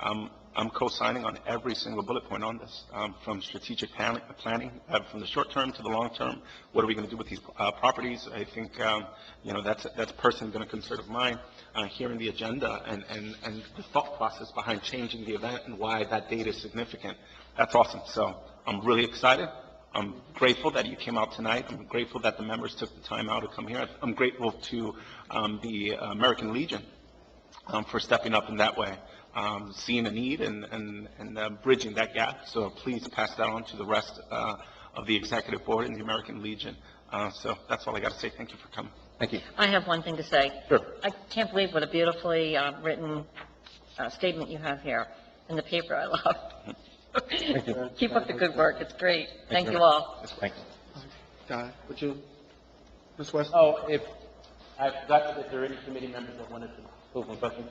I'm co-signing on every single bullet point on this, from strategic planning, from the short term to the long term. What are we going to do with these properties? I think, that's personally been a concern of mine, hearing the agenda and the thought process behind changing the event and why that date is significant. That's awesome. So I'm really excited. I'm grateful that you came out tonight. I'm grateful that the members took the time out to come here. I'm grateful to the American Legion for stepping up in that way, seeing a need and bridging that gap. So please pass that on to the rest of the executive board and the American Legion. So that's all I got to say. Thank you for coming. Thank you. I have one thing to say. Sure. I can't believe what a beautifully written statement you have here in the paper. I love. Thank you. Keep up the good work. It's great. Thank you very all. much. Thank you. Guy, would you, Ms. West? Oh, if I forgot if there are any committee members that wanted to pose one question.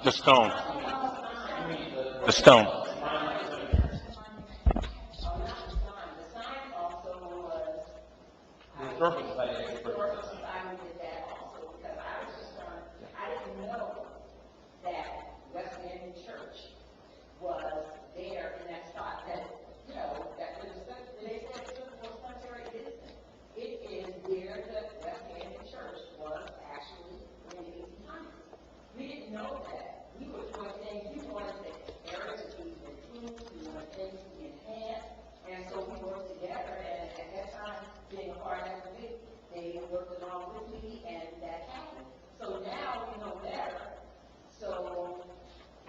The stone. The stone. It is where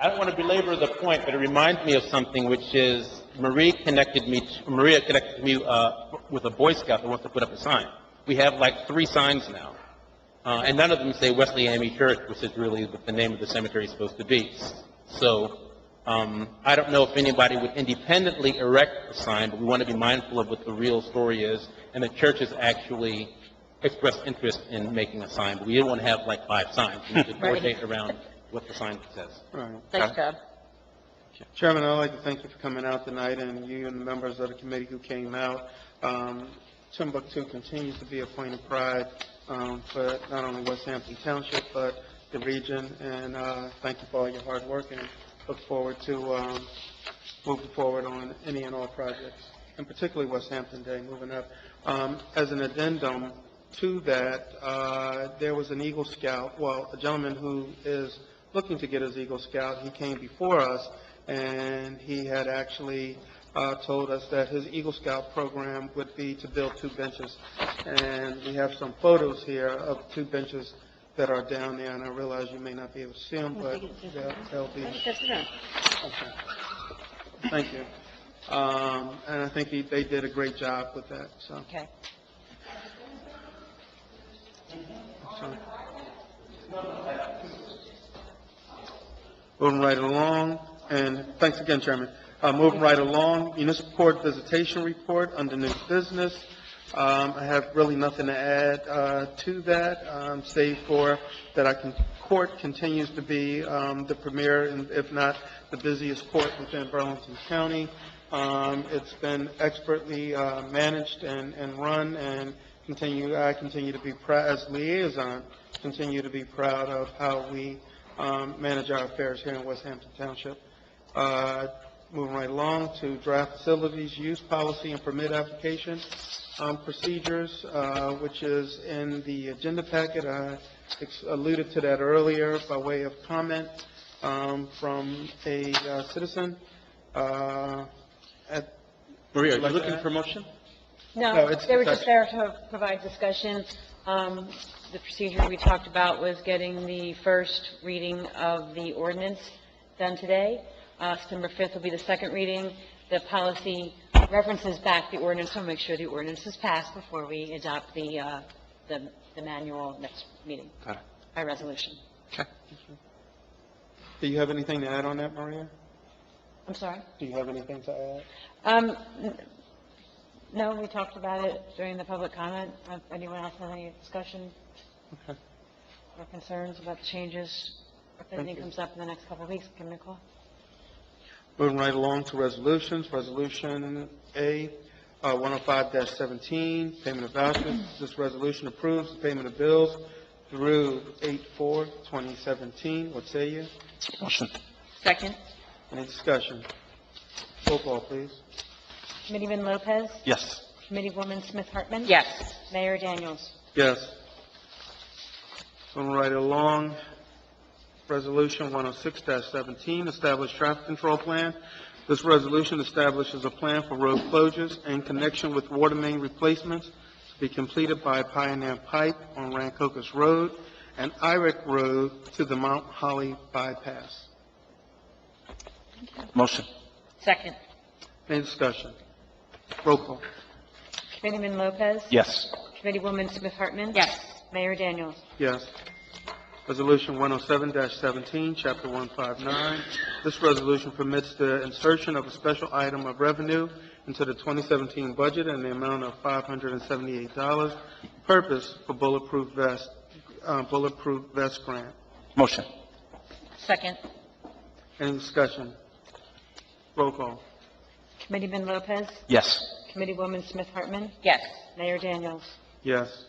I don't want to belabor the point, but it reminds me of something, which is Maria connected me with a Boy Scout that wants to put up a sign. We have like 3 signs now, and none of them say Wesley AME Church, which is really what the name of the cemetery is supposed to be. So I don't know if anybody would independently erect a sign, but we want to be mindful of what the real story is, and the church has actually expressed interest in making a sign, but we didn't want to have like 5 signs. We need to coordinate around what the sign says. Right. Thanks, Job. Chairman, I'd like to thank you for coming out tonight, and you and the members of the committee who came out. Timbuktu continues to be a point of pride for not only West Hampton Township, but the region, and thank you for all your hard work, and look forward to moving forward on any and all projects, and particularly West Hampton Day, moving up. As an addendum to that, there was an Eagle Scout, well, a gentleman who is looking to get his Eagle Scout. He came before us, and he had actually told us that his Eagle Scout program would be to build 2 benches. And we have some photos here of 2 benches that are down there, and I realize you may not be able to see them, but they'll be. Okay. Thank you. And I think they did a great job with that, so. Okay. Moving right along, and thanks again, Chairman. Moving right along, Municipal Court Visitation Report under new business. I have really nothing to add to that, save for that court continues to be the premier, and if not the busiest court within Burlington County. It's been expertly managed and run, and I continue to be proud, as liaison, continue to be proud of how we manage our affairs here in West Hampton Township. Moving right along to draft facilities use policy and permit application procedures, which is in the agenda packet. I alluded to that earlier by way of comment from a citizen. Maria, are you looking for motion? No, No, it's they were just discussion. there to provide discussion. The procedure we talked about was getting the first reading of the ordinance done today. September 5th will be the second reading. The policy references back the ordinance, so we'll make sure the ordinance is passed before we adopt the manual next meeting Got it. by resolution. Okay. Do you have anything to add on that, Maria? I'm sorry? Do you have anything to add? No, we talked about it during the public comment. If anyone else has any discussion Okay. or concerns about the changes, if anything comes up in the next couple of weeks, give me a call. Moving right along to resolutions. Resolution A, 105-17, payment of vouchers. This resolution approves the payment of bills through 8/4/2017. What say you? Motion. Second. Any discussion? Roll call, please. Committeeman Lopez? Yes. Committeewoman Smith Hartman? Yes. Mayor Daniels? Yes. Moving right along, Resolution 106-17, establish traffic control plan. This resolution establishes a plan for road closures in connection with water main replacements to be completed by Pioneer Pipe on Rancocas Road and Irick Road to the Mount Holly bypass. Motion. Second. Any discussion? Roll call. Committeeman Lopez? Yes. Committeewoman Smith Hartman? Yes. Mayor Daniels? Yes. Resolution 107-17, Chapter 159. This resolution permits the insertion of a special item of revenue into the 2017 budget in the amount of $578. Purpose for bulletproof vest grant. Motion. Second. Any discussion? Roll call. Committeeman Lopez? Yes. Committeewoman Smith Hartman? Yes. Mayor Daniels? Yes.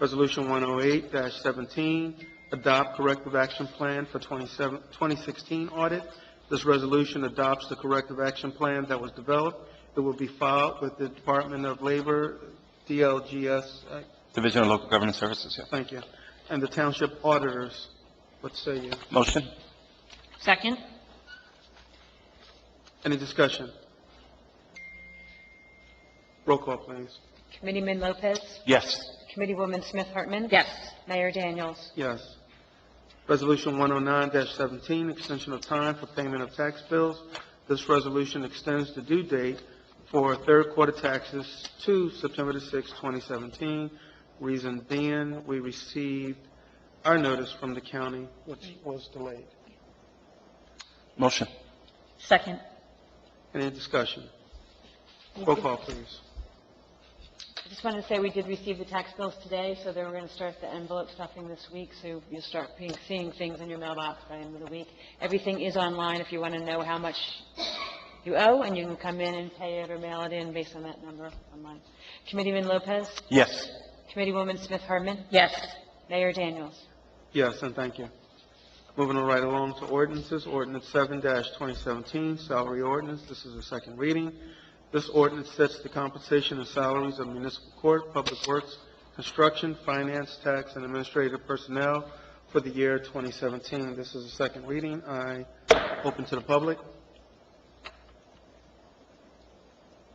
Resolution 108-17, adopt corrective action plan for 2016 audit. This resolution adopts the corrective action plan that was developed. It will be filed with the Department of Labor, DLGS, Division of Local Government Services, yes. thank you, and the township auditors. What say you? Motion. Second. Any discussion? Roll call, please. Committeeman Lopez? Yes. Committeewoman Smith Hartman? Yes. Mayor Daniels? Yes. Resolution 109-17, extension of time for payment of tax bills. This resolution extends the due date for third quarter taxes to September the 6th, 2017. Reason being, we received our notice from the county, which was delayed. Motion. Second. Any discussion? Roll call, please. I just wanted to say we did receive the tax bills today, so then we're going to start the envelope stuffing this week, so you'll start seeing things in your mailbox by the end of the week. Everything is online if you want to know how much you owe, and you can come in and pay it or mail it in based on that number online. Committeeman Lopez? Yes. Committeewoman Smith Hartman? Yes. Mayor Daniels? Yes, and thank you. Moving on right along to ordinances. Ordinance 7-2017, salary ordinance. This is the second reading. This ordinance sets the compensation and salaries of municipal court, public works, construction, finance, tax, and administrative personnel for the year 2017. This is the second reading. I open to the public.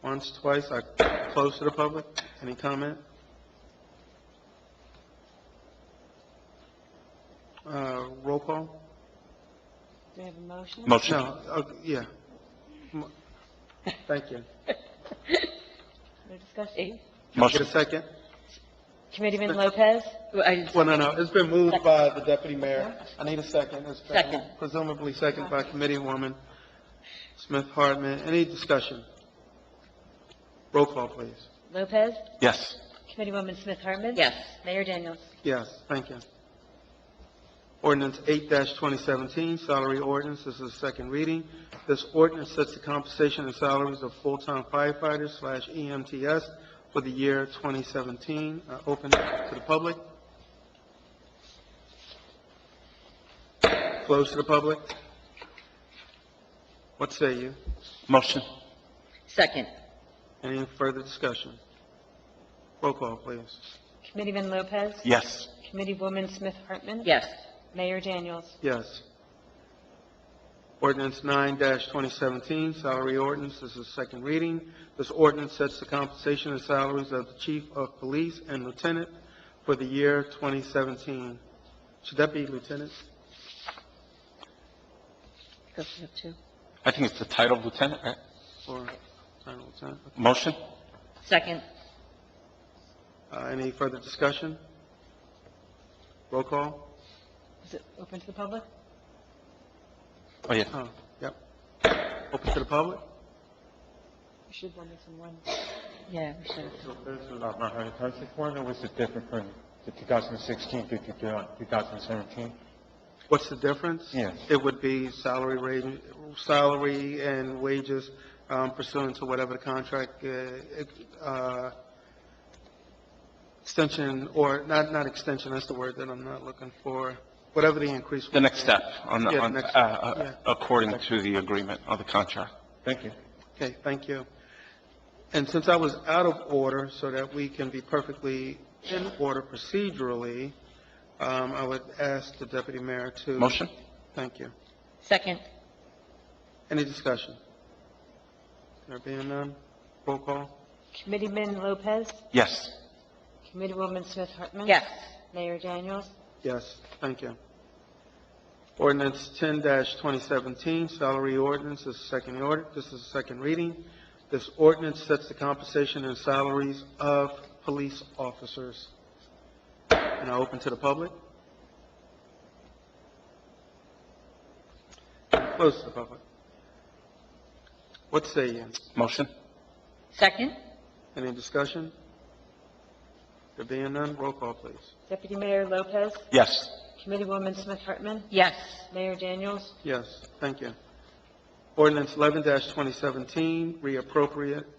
Once, twice, I close to the public. Any comment? Roll call? Do we have a motion? Motion. No, yeah. Thank you. No discussion? Get Motion. a second? Committeeman Lopez? Well, no, it's been moved by the deputy mayor. I need a second. It's been Second. presumably second by Committeewoman Smith Hartman. Any discussion? Roll call, please. Lopez? Yes. Committeewoman Smith Hartman? Yes. Mayor Daniels? Yes, thank you. Ordinance 8-2017, salary ordinance. This is the second reading. This ordinance sets the compensation and salaries of full-time firefighters / EMTS for the year 2017. Open to the public. Close to the public. What say you? Motion. Second. Any further discussion? Roll call, please. Committeeman Lopez? Yes. Committeewoman Smith Hartman? Yes. Mayor Daniels? Yes. Ordinance 9-2017, salary ordinance. This is second reading. This ordinance sets the compensation and salaries of the chief of police and lieutenant for the year 2017. Should that be lieutenant? Go for it, too. I think it's the title of lieutenant, right? Or lieutenant? Motion. Second. Any further discussion? Roll call? Is it open to the public? Oh, yeah. Oh, yep. Open to the public? We should run this in one. Yeah, we should. So this is Mount Holly Township one, or was it different from the 2016 to 2017? What's the difference? Yes. It would be salary and wages pursuant to whatever the contract extension, or not extension, that's the word that I'm not looking for. Whatever the increase. The next step on the, Yeah, on, next- uh, yeah. according to the agreement of the contract. Thank you. Okay, thank you. And since I was out of order, so that we can be perfectly in order procedurally, I would ask the deputy mayor to. Motion. Thank you. Second. Any discussion? There being none, roll call? Committeeman Lopez? Yes. Committeewoman Smith Hartman? Yes. Mayor Daniels? Yes, thank you. Ordinance 10-2017, salary ordinance. This is the second reading. This ordinance sets the compensation and salaries of police officers. And I open to the public. Close to the public. What say you? Motion. Second. Any discussion? There being none, roll call, please. Deputy Mayor Lopez? Yes. Committeewoman Smith Hartman? Yes. Mayor Daniels? Yes, thank you. Ordinance 11-2017,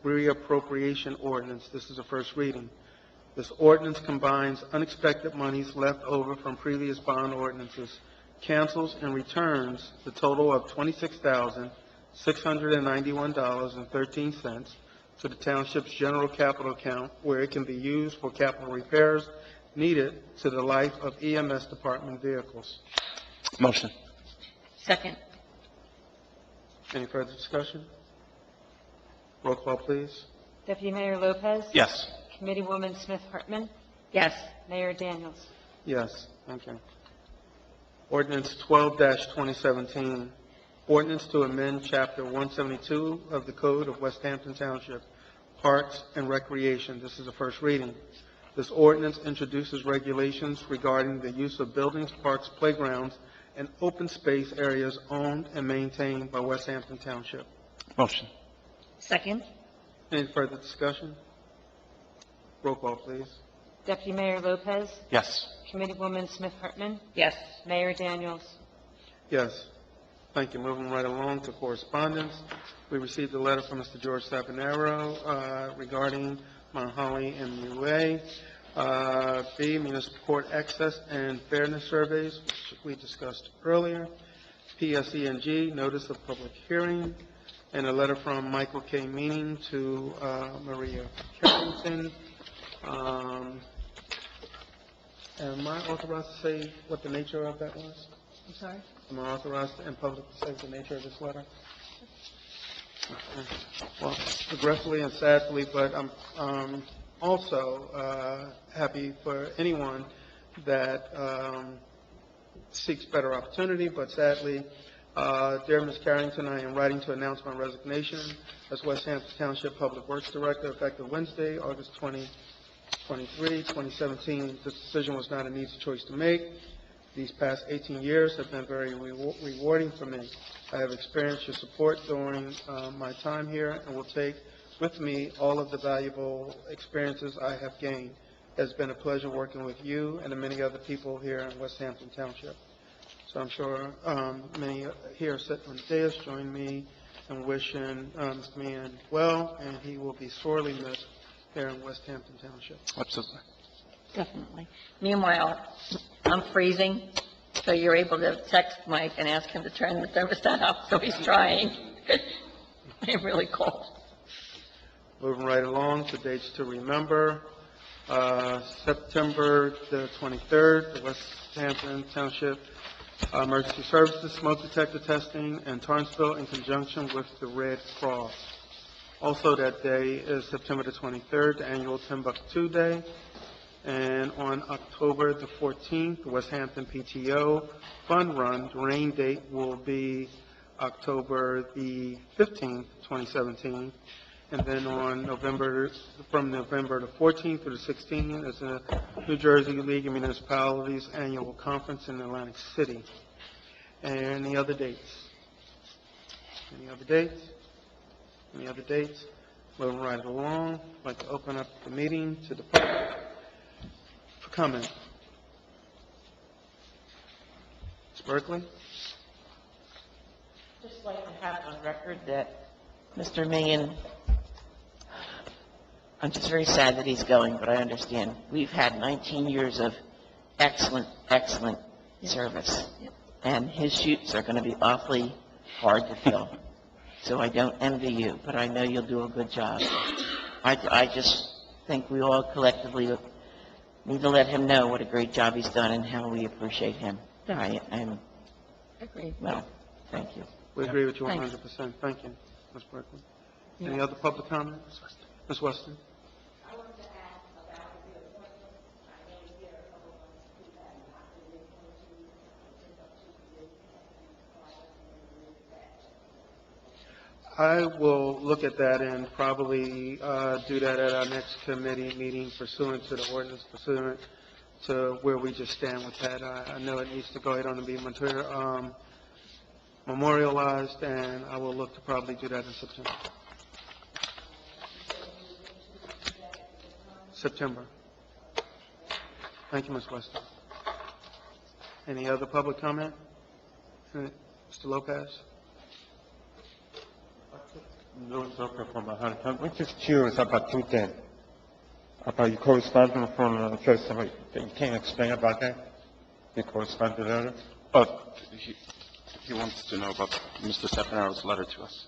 reappropriation ordinance. This is the first reading. This ordinance combines unexpected monies left over from previous bond ordinances, cancels and returns the total of $26,691.13 to the township's general capital account, where it can be used for capital repairs needed to the life of EMS department vehicles. Motion. Second. Any further discussion? Roll call, please. Deputy Mayor Lopez? Yes. Committeewoman Smith Hartman? Yes. Mayor Daniels? Yes, thank you. Ordinance 12-2017, ordinance to amend Chapter 172 of the Code of West Hampton Township, Parks and Recreation. This is a first reading. This ordinance introduces regulations regarding the use of buildings, parks, playgrounds, and open space areas owned and maintained by West Hampton Township. Motion. Second. Any further discussion? Roll call, please. Deputy Mayor Lopez. Yes. Committeewoman Smith Hartman. Yes. Mayor Daniels. Yes. Thank you. Moving right along to correspondence. We received a letter from Mr. George Sapanero regarding Mount Holly MUA. B, municipal court access and fairness surveys, which we discussed earlier. PSENG, notice of public hearing. And a letter from Michael K. Meaning to Maria Carrington. Am I authorized to say what the nature of that was? I'm sorry? Am I authorized in public to say the nature of this letter? Well, regretfully and sadly, but I'm also happy for anyone that seeks better opportunity, but sadly, dear Ms. Carrington, I am writing to announce my resignation as West Hampton Township Public Works Director effective Wednesday, August 23, 2017. This decision was not an easy choice to make. These past 18 years have been very rewarding for me. I have experienced your support during my time here and will take with me all of the valuable experiences I have gained. It has been a pleasure working with you and the many other people here in West Hampton Township. So I'm sure many here sitting on the dais join me in wishing Mr. Meehan well, and he will be sorely missed here in West Hampton Township. Absolutely. Definitely. Meanwhile, I'm freezing, so you're able to text Mike and ask him to turn the thermostat up, so he's trying. I'm really cold. Moving right along to dates to remember. September the 23rd, the West Hampton Township Emergency Services smoke detector testing in Torranceville in conjunction with the Red Cross. Also that day is September the 23rd, the annual Timbuktu Day. And on October the 14th, the West Hampton PTO Fun Run, the rain date will be October the 15th, 2017. And then on from November the 14th to the 16th is the New Jersey League of Municipalities Annual Conference in Atlantic City. And any other dates? Any other dates? Any other dates? Moving right along, I'd like to open up the meeting to the public for comment. Ms. Berkeley? Just like to have on record that Mr. Meehan, I'm just very sad that he's going, but I understand. We've had 19 years of excellent, excellent service, and his shoots are going to be awfully hard to fill. So I don't envy you, but I know you'll do a good job. I just think we all collectively need to let him know what a great job he's done and how we appreciate him. I'm Agreed. well, thank you. We agree with you Thanks. 100%. Thank you, Ms. Berkeley. Any other public comments? Ms. Weston? I will look at that and probably do that at our next committee meeting pursuant to the ordinance, pursuant to where we just stand with that. I know it needs to go ahead on and be memorialized, and I will look to probably do that in September. September. Thank you, Ms. Weston. Any other public comment? Mr. Lopez? Louis Zucker from Manhattan. I'm just curious about two things. About your correspondence from the church. You can't explain about that? Your correspondence letter? He wants to know about Mr. Stepanero's letter to us.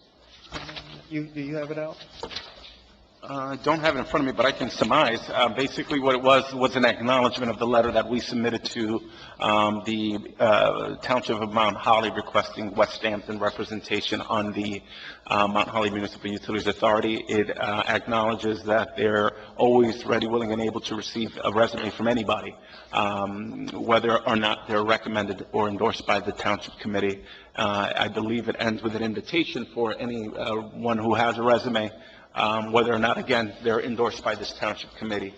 Do you have it out? I don't have it in front of me, but I can surmise. Basically, what it was an acknowledgement of the letter that we submitted to the Township of Mount Holly requesting West Hampton representation on the Mount Holly Municipal Utilities Authority. It acknowledges that they're always ready, willing, and able to receive a resume from anybody, whether or not they're recommended or endorsed by the Township Committee. I believe it ends with an invitation for anyone who has a resume, whether or not, again, they're endorsed by this Township Committee.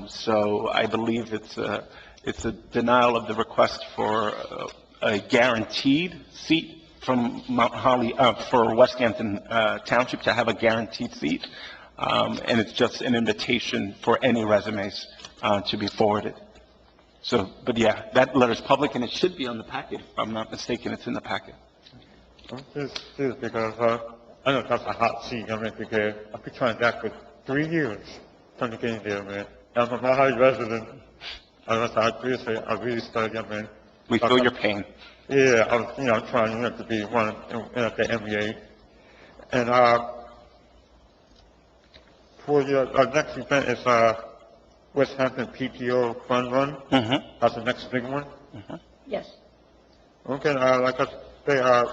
So I believe it's a denial of the request for a guaranteed seat from Mount Holly, for West Hampton Township to have a guaranteed seat. And it's just an invitation for any resumes to be forwarded. So, but yeah, that letter's public and it should be on the packet. If I'm not mistaken, it's in the packet. This is because, I know that's a hot seat, I mean, because I've been trying that for 3 years, trying to get in there, man. I'm a Mount Holly resident. I really studied, I mean. We feel your pain. Yeah, I was, I'm trying, to be one at the NBA. And, for our next event is, West Hampton PTO Fun Run. Mm-hmm. That's the next big one. Mm-hmm. Yes. Okay, like I say, I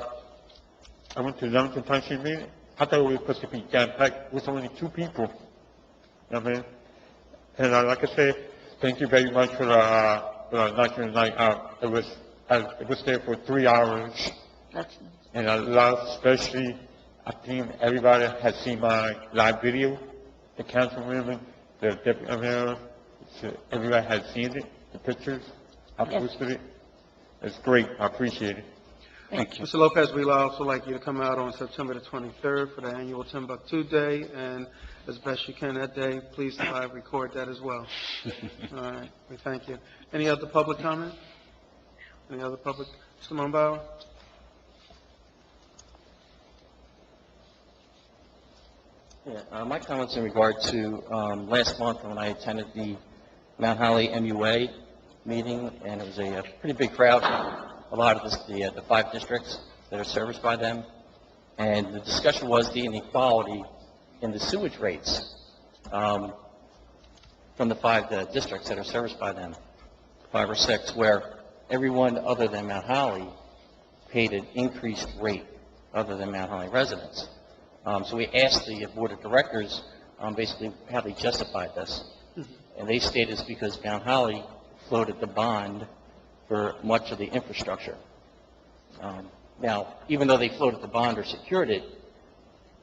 went to the Leamington Township meeting. I thought it was supposed to be jam-packed with only 2 people. You know what I mean? And like I say, thank you very much for the National Night Out. It was there for 3 hours. That's, And I love, especially, I think everybody has seen my live video, the councilwomen, the deputy mayor, everybody has seen it, the pictures. I posted it. It's great. I appreciate it. Thank you. Mr. Lopez, we'd also like you to come out on September the 23rd for the annual Timbuktu Day, and as best you can that day, please live record that as well. All right, we thank you. Any other public comment? Any other public? Mr. Mumbauer? Yeah, my comments in regard to last month when I attended the Mount Holly MUA meeting, and it was a pretty big crowd, a lot of the 5 districts that are serviced by them, and the discussion was the inequality in the sewage rates from the 5 districts that are serviced by them, 5 or 6, where everyone other than Mount Holly paid an increased rate other than Mount Holly residents. So we asked the board of directors basically how they justified this. And they stated it's because Mount Holly floated the bond for much of the infrastructure. Now, even though they floated the bond or secured it,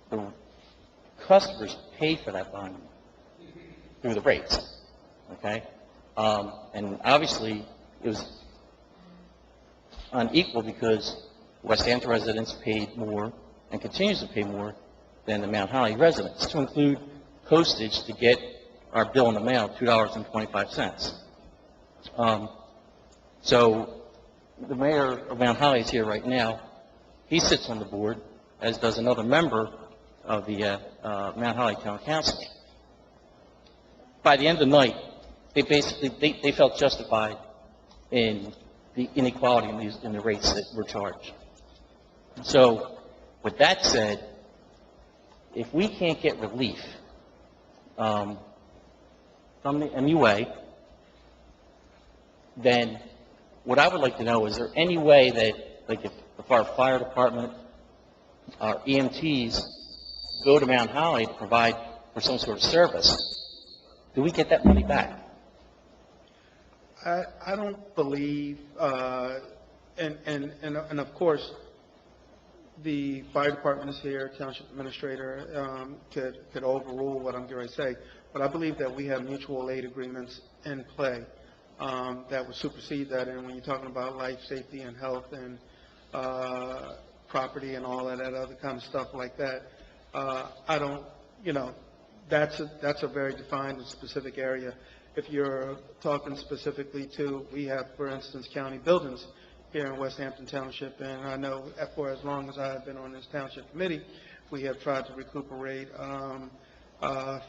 the customers paid for that bond through the rates, okay? And obviously, it was unequal because West Hampton residents paid more and continues to pay more than the Mount Holly residents, to include postage to get our bill in the mail, $2.25. So the mayor of Mount Holly is here right now. He sits on the board, as does another member of the Mount Holly Town Council. By the end of the night, they felt justified in the inequality in the rates that were charged. So with that said, if we can't get relief from the MUA, then what I would like to know is there any way that, like if our fire department, our EMTs go to Mount Holly to provide for some sort of service, do we get that money back? I don't believe, and of course, the fire department is here, township administrator could overrule what I'm going to say, but I believe that we have mutual aid agreements in play that would supersede that. And when you're talking about life, safety, and health, and property, and all of that other kind of stuff like that, I don't, that's a very defined and specific area. If you're talking specifically to, we have, for instance, county buildings here in West Hampton Township, and I know for as long as I have been on this township committee, we have tried to recuperate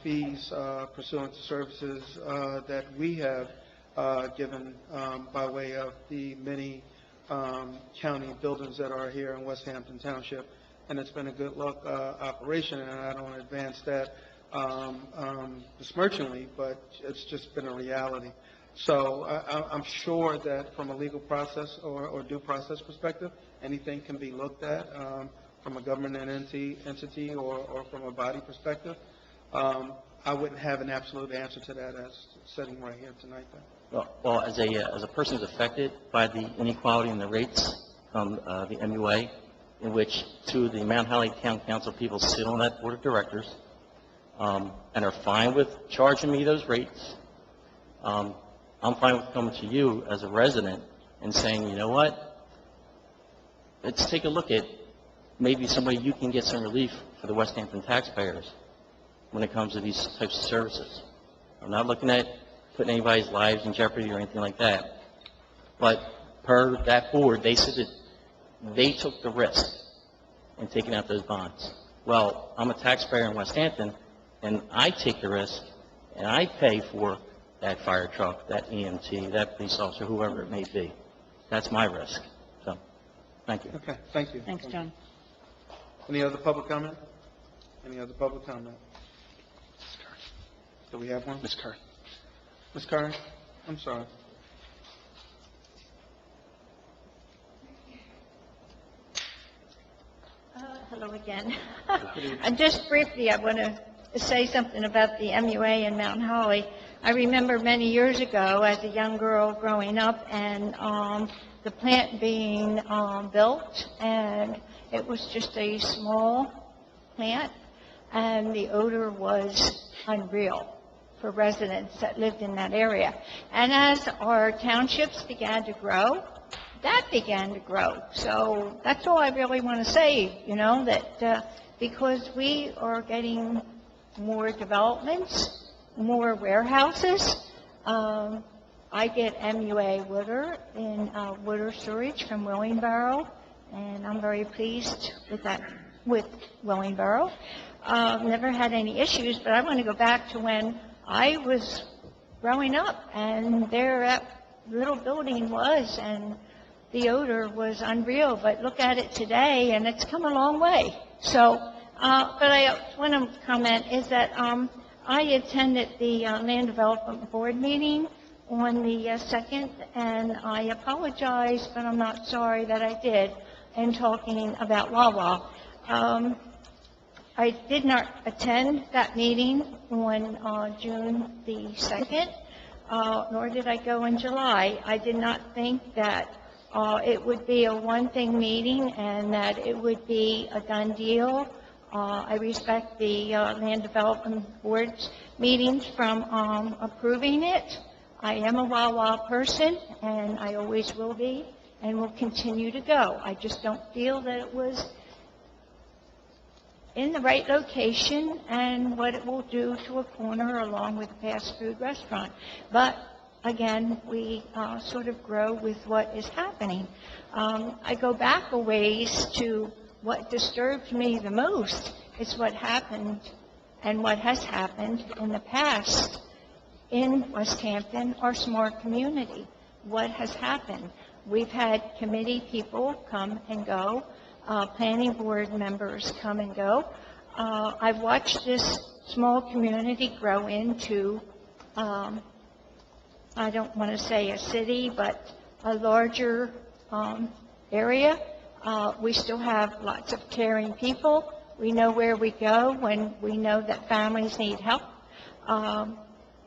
fees pursuant to services that we have given by way of the many county buildings that are here in West Hampton Township, and it's been a good luck operation, and I don't advance that besmirchingly, but it's just been a reality. So I'm sure that from a legal process or due process perspective, anything can be looked at from a government entity or from a body perspective. I wouldn't have an absolute answer to that as sitting right here tonight, though. Well, as a person who's affected by the inequality in the rates from the MUA, in which two of the Mount Holly Town Council people sit on that board of directors, and are fine with charging me those rates, I'm fine with coming to you as a resident and saying, you know what, let's take a look at maybe some way you can get some relief for the West Hampton taxpayers when it comes to these types of services. I'm not looking at putting anybody's lives in jeopardy or anything like that. But per that board, they said that they took the risk in taking out those bonds. Well, I'm a taxpayer in West Hampton, and I take the risk, and I pay for that fire truck, that EMT, that police officer, whoever it may be. That's my risk. So, thank you. Okay, thank you. Thanks, John. Any other public comment? Any other public comment? Do we have one? Ms. Curry. Ms. Curran? I'm sorry. Hello again. And just briefly, I want to say something about the MUA in Mount Holly. I remember many years ago as a young girl growing up and the plant being built, and it was just a small plant, and the odor was unreal for residents that lived in that area. And as our townships began to grow, that began to grow. So that's all I really want to say, you know, that because we are getting more developments, more warehouses. I get MUA water in water storage from Willingboro, and I'm very pleased with that, with Willingboro. Never had any issues, but I want to go back to when I was growing up, and there that little building was, and the odor was unreal. But look at it today, and it's come a long way. So, but I want to comment is that I attended the Land Development Board meeting on the 2nd, and I apologize, but I'm not sorry that I did, in talking about Wawa. I did not attend that meeting on June the 2nd, nor did I go in July. I did not think that it would be a one-thing meeting and that it would be a done deal. I respect the Land Development Board's meetings from approving it. I am a Wawa person, and I always will be, and will continue to go. I just don't feel that it was in the right location and what it will do to a corner along with a fast food restaurant. But again, we sort of grow with what is happening. I go back a ways to what disturbed me the most is what happened and what has happened in the past in West Hampton, our smart community. What has happened? We've had committee people come and go, planning board members come and go. I've watched this small community grow into, I don't want to say a city, but a larger area. We still have lots of caring people. We know where we go when we know that families need help.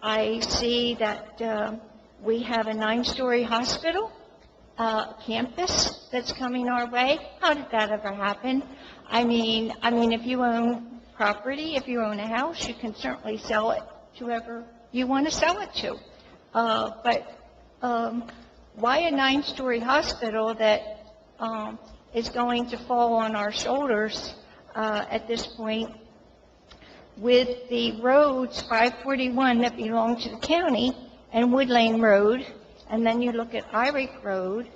I see that we have a 9-story hospital campus that's coming our way. How did that ever happen? I mean, if you own property, if you own a house, you can certainly sell it to whoever you want to sell it to. But why a 9-story hospital that is going to fall on our shoulders at this point with the roads, 541 that belong to the county and Wood Lane Road, and then you look at Irick Road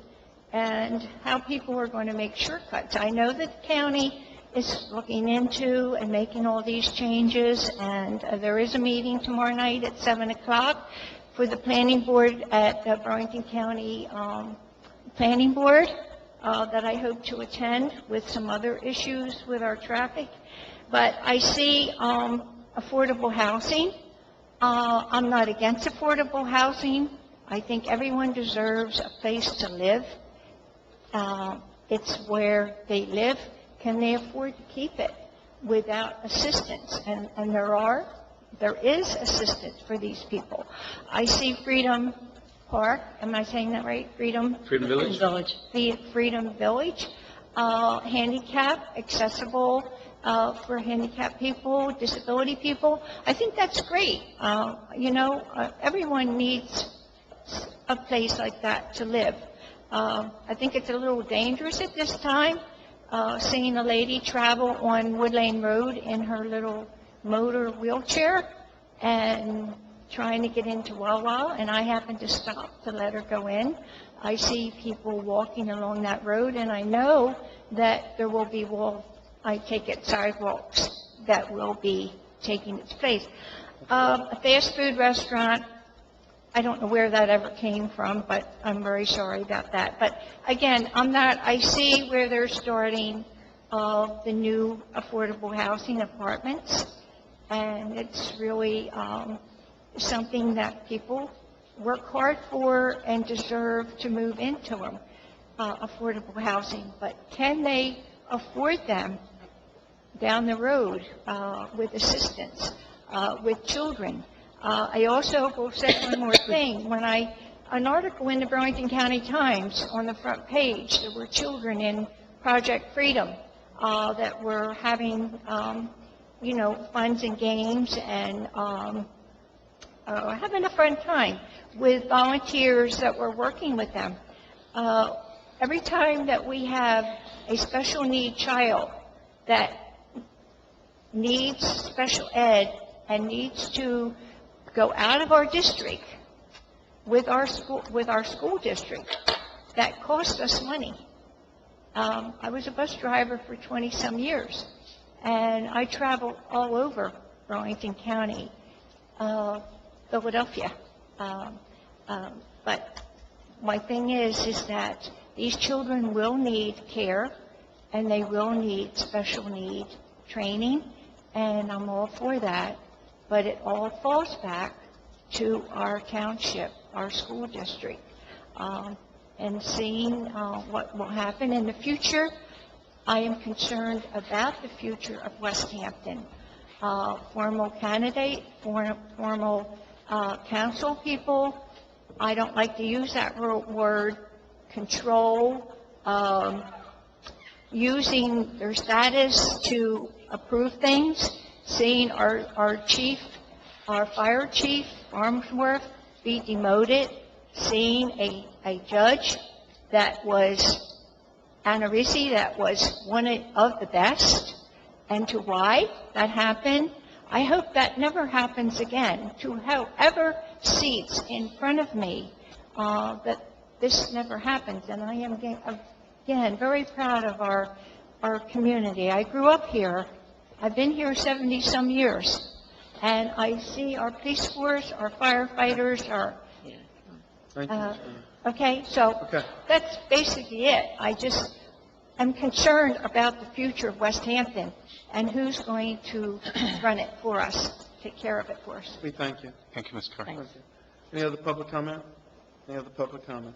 and how people are going to make shortcuts. I know that the county is looking into and making all these changes, and there is a meeting tomorrow night at 7 o'clock for the planning board at the Burlington County Planning Board that I hope to attend with some other issues with our traffic. But I see affordable housing. I'm not against affordable housing. I think everyone deserves a place to live. It's where they live. Can they afford to keep it without assistance? And there is assistance for these people. I see Freedom Park, am I saying that right? Freedom Village? Freedom Village, accessible for handicapped people, disability people. I think that's great. Everyone needs a place like that to live. I think it's a little dangerous at this time, seeing a lady travel on Wood Lane Road in her little motor wheelchair and trying to get into Wawa, and I happen to stop to let her go in. I see people walking along that road, and I know that there will be sidewalks that will be taking its place. A fast food restaurant, I don't know where that ever came from, but I'm very sorry about that. But again, I see where they're starting the new affordable housing apartments, and it's really something that people work hard for and deserve to move into them, affordable housing. But can they afford them down the road with assistance, with children? I also will say one more thing. An article in the Burlington County Times on the front page, there were children in Project Freedom that were having, funds and games and having a fun time with volunteers that were working with them. Every time that we have a special need child that needs special ed and needs to go out of our district with our school district, that costs us money. I was a bus driver for 20-some years, and I traveled all over Burlington County, Philadelphia. But my thing is that these children will need care, and they will need special need training, and I'm all for that. But it all falls back to our township, our school district, and seeing what will happen in the future. I am concerned about the future of West Hampton. Formal candidate, formal council people, I don't like to use that word, control, using their status to approve things, seeing our fire chief, Farnsworth, be demoted, seeing a judge that was Anna Ricci, that was one of the best, and to why that happened. I hope that never happens again, to whoever seats in front of me, that this never happens. And I am, again, very proud of our community. I grew up here. I've been here 70-some years. And I see our police force, our firefighters, Thank you. Okay, so Okay. that's basically it. I'm concerned about the future of West Hampton and who's going to run it for us, take care of it for us. We thank you. Thank you, Ms. Carr. Thank you. Any other public comment? Any other public comment?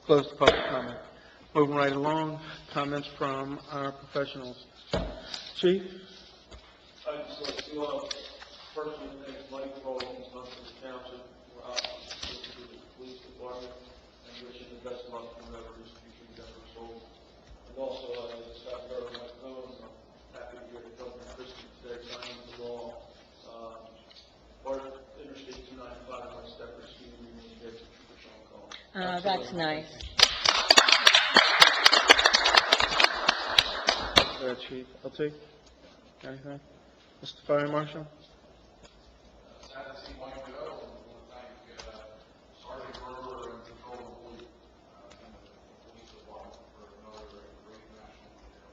Close the public comment. Moving right along, comments from our professionals. Chief? I just like to personally thank Mike for all he's done for the township, to the police department, and wish him the best luck whenever his future endeavors hold. And also, Scott Burrow, my own, I'm happy to hear that Governor Christie today signed the law. Part of Interstate 295 on Stepper Street, we need to get to Trooper Sean Cole. Oh, that's nice. Go ahead, Chief. LT? Anything? Mr. Fire Marshal? Sad to see Mike go, and we'll thank Sergeant Berger and Patrol Police, and the police department for another great national detail.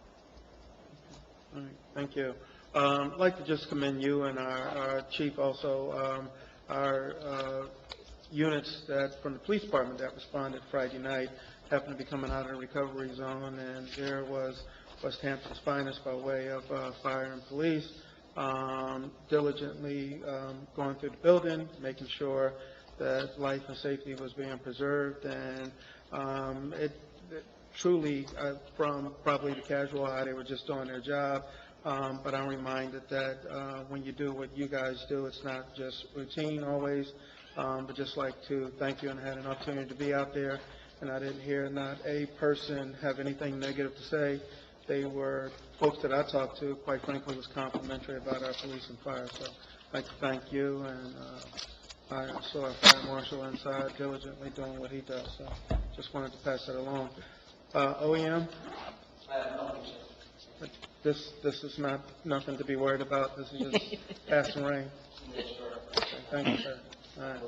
All right, thank you. I'd like to just commend you and our chief also, our units from the police department that responded Friday night happened to be coming out of the recovery zone, and there was West Hampton's finest by way of fire and police diligently going through the building, making sure that life and safety was being preserved, and it truly, from probably the casual eye, they were just doing their job, but I'm reminded that when you do what you guys do, it's not just routine always, but just like to thank you, and I had an opportunity to be out there, and I didn't hear not a person have anything negative to say. They were, folks that I talked to, quite frankly, was complimentary about our police and fire, so I'd like to thank you, and I saw our fire marshal inside diligently doing what he does, so just wanted to pass that along. OEM? This is not, nothing to be worried about, this is just passing rain. Okay, thank you, sir. All right,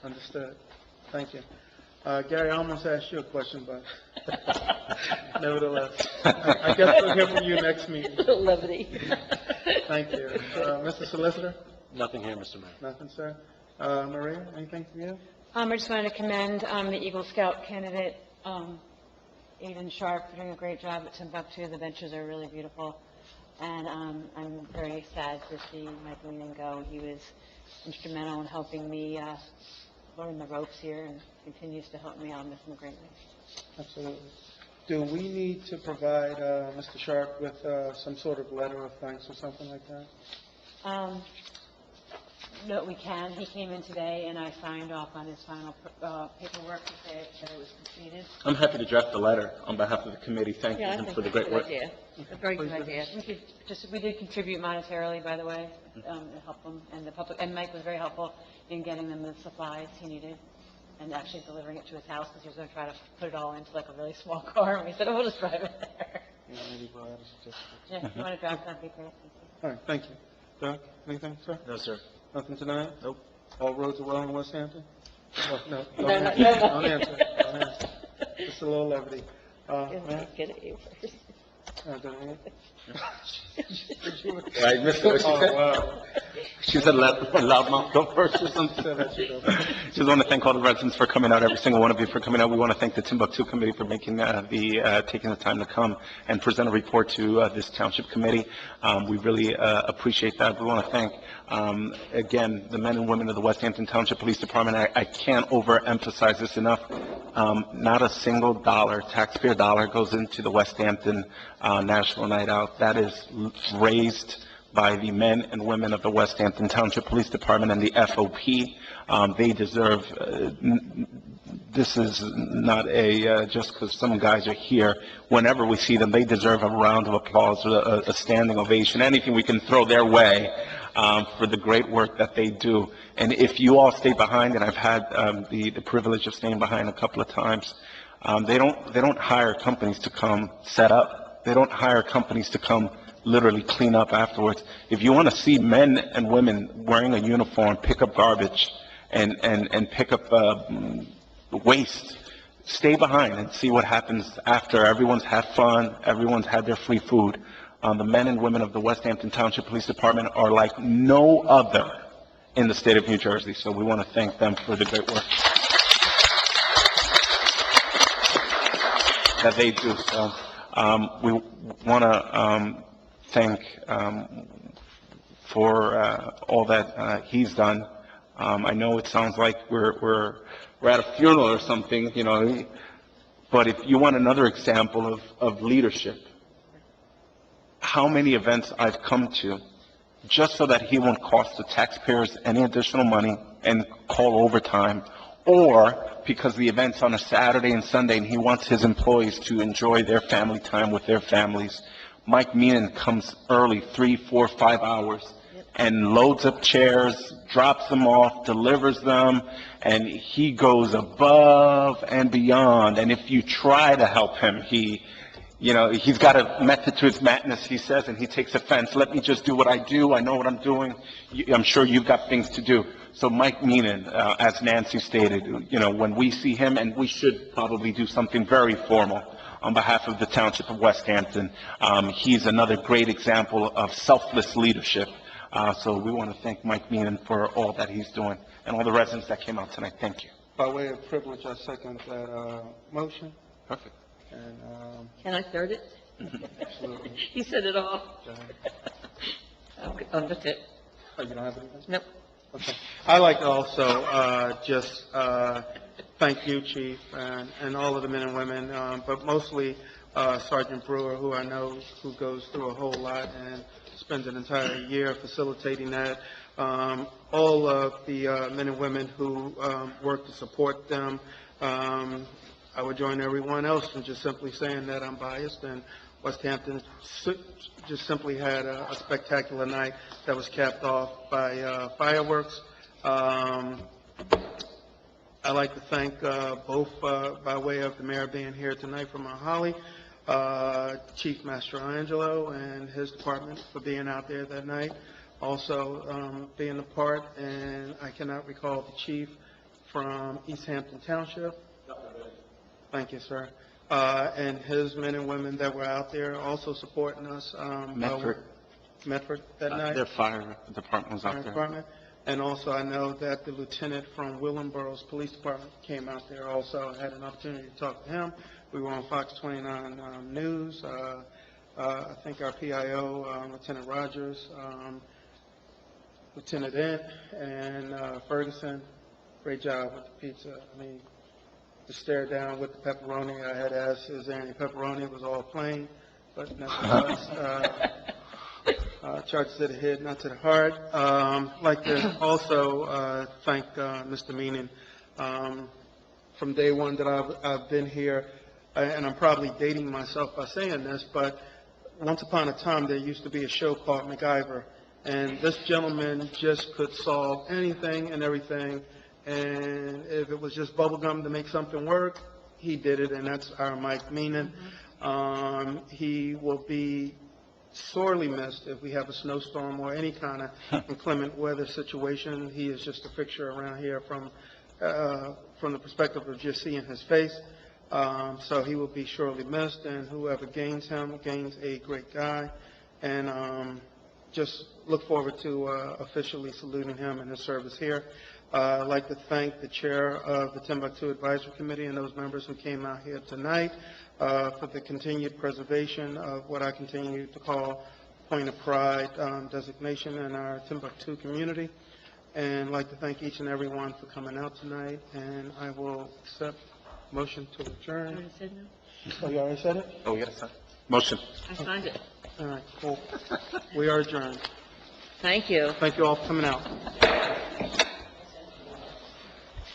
understood. Thank you. Gary, I almost asked you a question, but nevertheless, I guess we'll hear from you next meeting. Levity. Thank you. Mr. Solicitor? Nothing here, Mr. Mayor. Nothing, sir. Maria, anything from you? I just wanted to commend the Eagle Scout candidate, Aiden Sharp, for doing a great job at Timbuktu. The benches are really beautiful. And I'm very sad to see Mike Leenan go. He was instrumental in helping me learn the ropes here and continues to help me. I'll miss him greatly. Absolutely. Do we need to provide Mr. Sharp with some sort of letter of thanks or something like that? No, we can. He came in today, and I signed off on his final paperwork to say that it was completed. I'm happy to draft the letter on behalf of the committee, thanking Yeah, I him think for the that's a great good work. idea. A very good idea. We did contribute monetarily, by the way, to help them, and the public, and Mike was very helpful in getting them the supplies he needed, and actually delivering it to his house, because he was going to try to put it all into like a really small car, and we said, oh, we'll just drive it there. Yeah, if you want to drive, that'd be great. All right, thank you. Doug, anything, sir? No, sir. Nothing tonight? Nope. All roads are well in West Hampton? Oh, no, No, don't no, answer. no, no. Don't answer. Don't answer. Just a little levity. Ma'am? Get it you first. Diane? I missed what she Oh, said. wow. She said let loudmouth go first or something. Said that you go. Just want to thank all the residents for coming out, every single one of you for coming out. We want to thank the Timbuktu Committee for making taking the time to come and present a report to this Township Committee. We really appreciate that. We want to thank, again, the men and women of the West Hampton Township Police Department. I can't overemphasize this enough. Not a single dollar, taxpayer dollar, goes into the West Hampton National Night Out. That is raised by the men and women of the West Hampton Township Police Department and the FOP. They deserve, this is not just because some guys are here. Whenever we see them, they deserve a round of applause, a standing ovation, anything we can throw their way for the great work that they do. And if you all stay behind, and I've had the privilege of staying behind a couple of times, they don't hire companies to come set up. They don't hire companies to come literally clean up afterwards. If you want to see men and women wearing a uniform pick up garbage and pick up waste, stay behind and see what happens after everyone's had fun, everyone's had their free food. The men and women of the West Hampton Township Police Department are like no other in the state of New Jersey, so we want to thank them for the great work that they do. So we want to thank for all that he's done. I know it sounds like we're at a funeral or something, you know, but if you want another example of leadership, how many events I've come to just so that he won't cost the taxpayers any additional money and call overtime, or because the event's on a Saturday and Sunday and he wants his employees to enjoy their family time with their families. Mike Meenan comes early, 3, 4, 5 hours, and loads up chairs, drops them off, delivers them, and he goes above and beyond. And if you try to help him, he's got a method to his madness, he says, and he takes offense. Let me just do what I do. I know what I'm doing. I'm sure you've got things to do. So Mike Meenan, as Nancy stated, when we see him, and we should probably do something very formal on behalf of the Township of West Hampton, he's another great example of selfless leadership. So we want to thank Mike Meenan for all that he's doing, and all the residents that came out tonight. Thank you. By way of privilege, I second that motion. Perfect. And Can I third it? absolutely. He said it all. Okay, oh, that's it. Oh, you don't have anything? Nope. Okay. I'd like to also just thank you, Chief, and all of the men and women, but mostly Sergeant Brewer, who I know who goes through a whole lot and spends an entire year facilitating that. All of the men and women who work to support them. I would join everyone else in just simply saying that I'm biased, and West Hampton just simply had a spectacular night that was capped off by fireworks. I'd like to thank both, by way of the mayor being here tonight from Mount Holly, Chief Mastrangelo and his department for being out there that night, also being a part, and I cannot recall the chief from East Hampton Township. Thank you, sir. And his men and women that were out there also supporting us. Medford that night. Their fire department was Fire out there. department. And also, I know that the lieutenant from Willenboro's police department came out there also. I had an opportunity to talk to him. We were on Fox 29 News. I think our PIO, Lieutenant Rogers, Lieutenant Ent, and Ferguson, great job with the pizza. I mean, the stare down with the pepperoni, I had asked, is there any pepperoni? It was all plain, but nevertheless, charges to the head, not to the heart. I'd like to also thank Mr. Meenan. From day one that I've been here, and I'm probably dating myself by saying this, but once upon a time there used to be a show called MacGyver, and this gentleman just could solve anything and everything, and if it was just bubble gum to make something work, he did it, and that's our Mike Meenan. He will be sorely missed if we have a snowstorm or any kind of inclement weather situation. He is just a fixture around here from the perspective of just seeing his face. So he will be sorely missed, and whoever gains him gains a great guy. And just look forward to officially saluting him in his service here. I'd like to thank the chair of the Timbuktu Advisory Committee and those members who came out here tonight for the continued preservation of what I continue to call Point of Pride designation in our Timbuktu community. And I'd like to thank each and every one for coming out tonight, and I will accept motion to adjourn. Oh, you already said it? Oh, we got to sign. Motion. I signed it. All right, cool. We are adjourned. Thank you. Thank you all for coming out.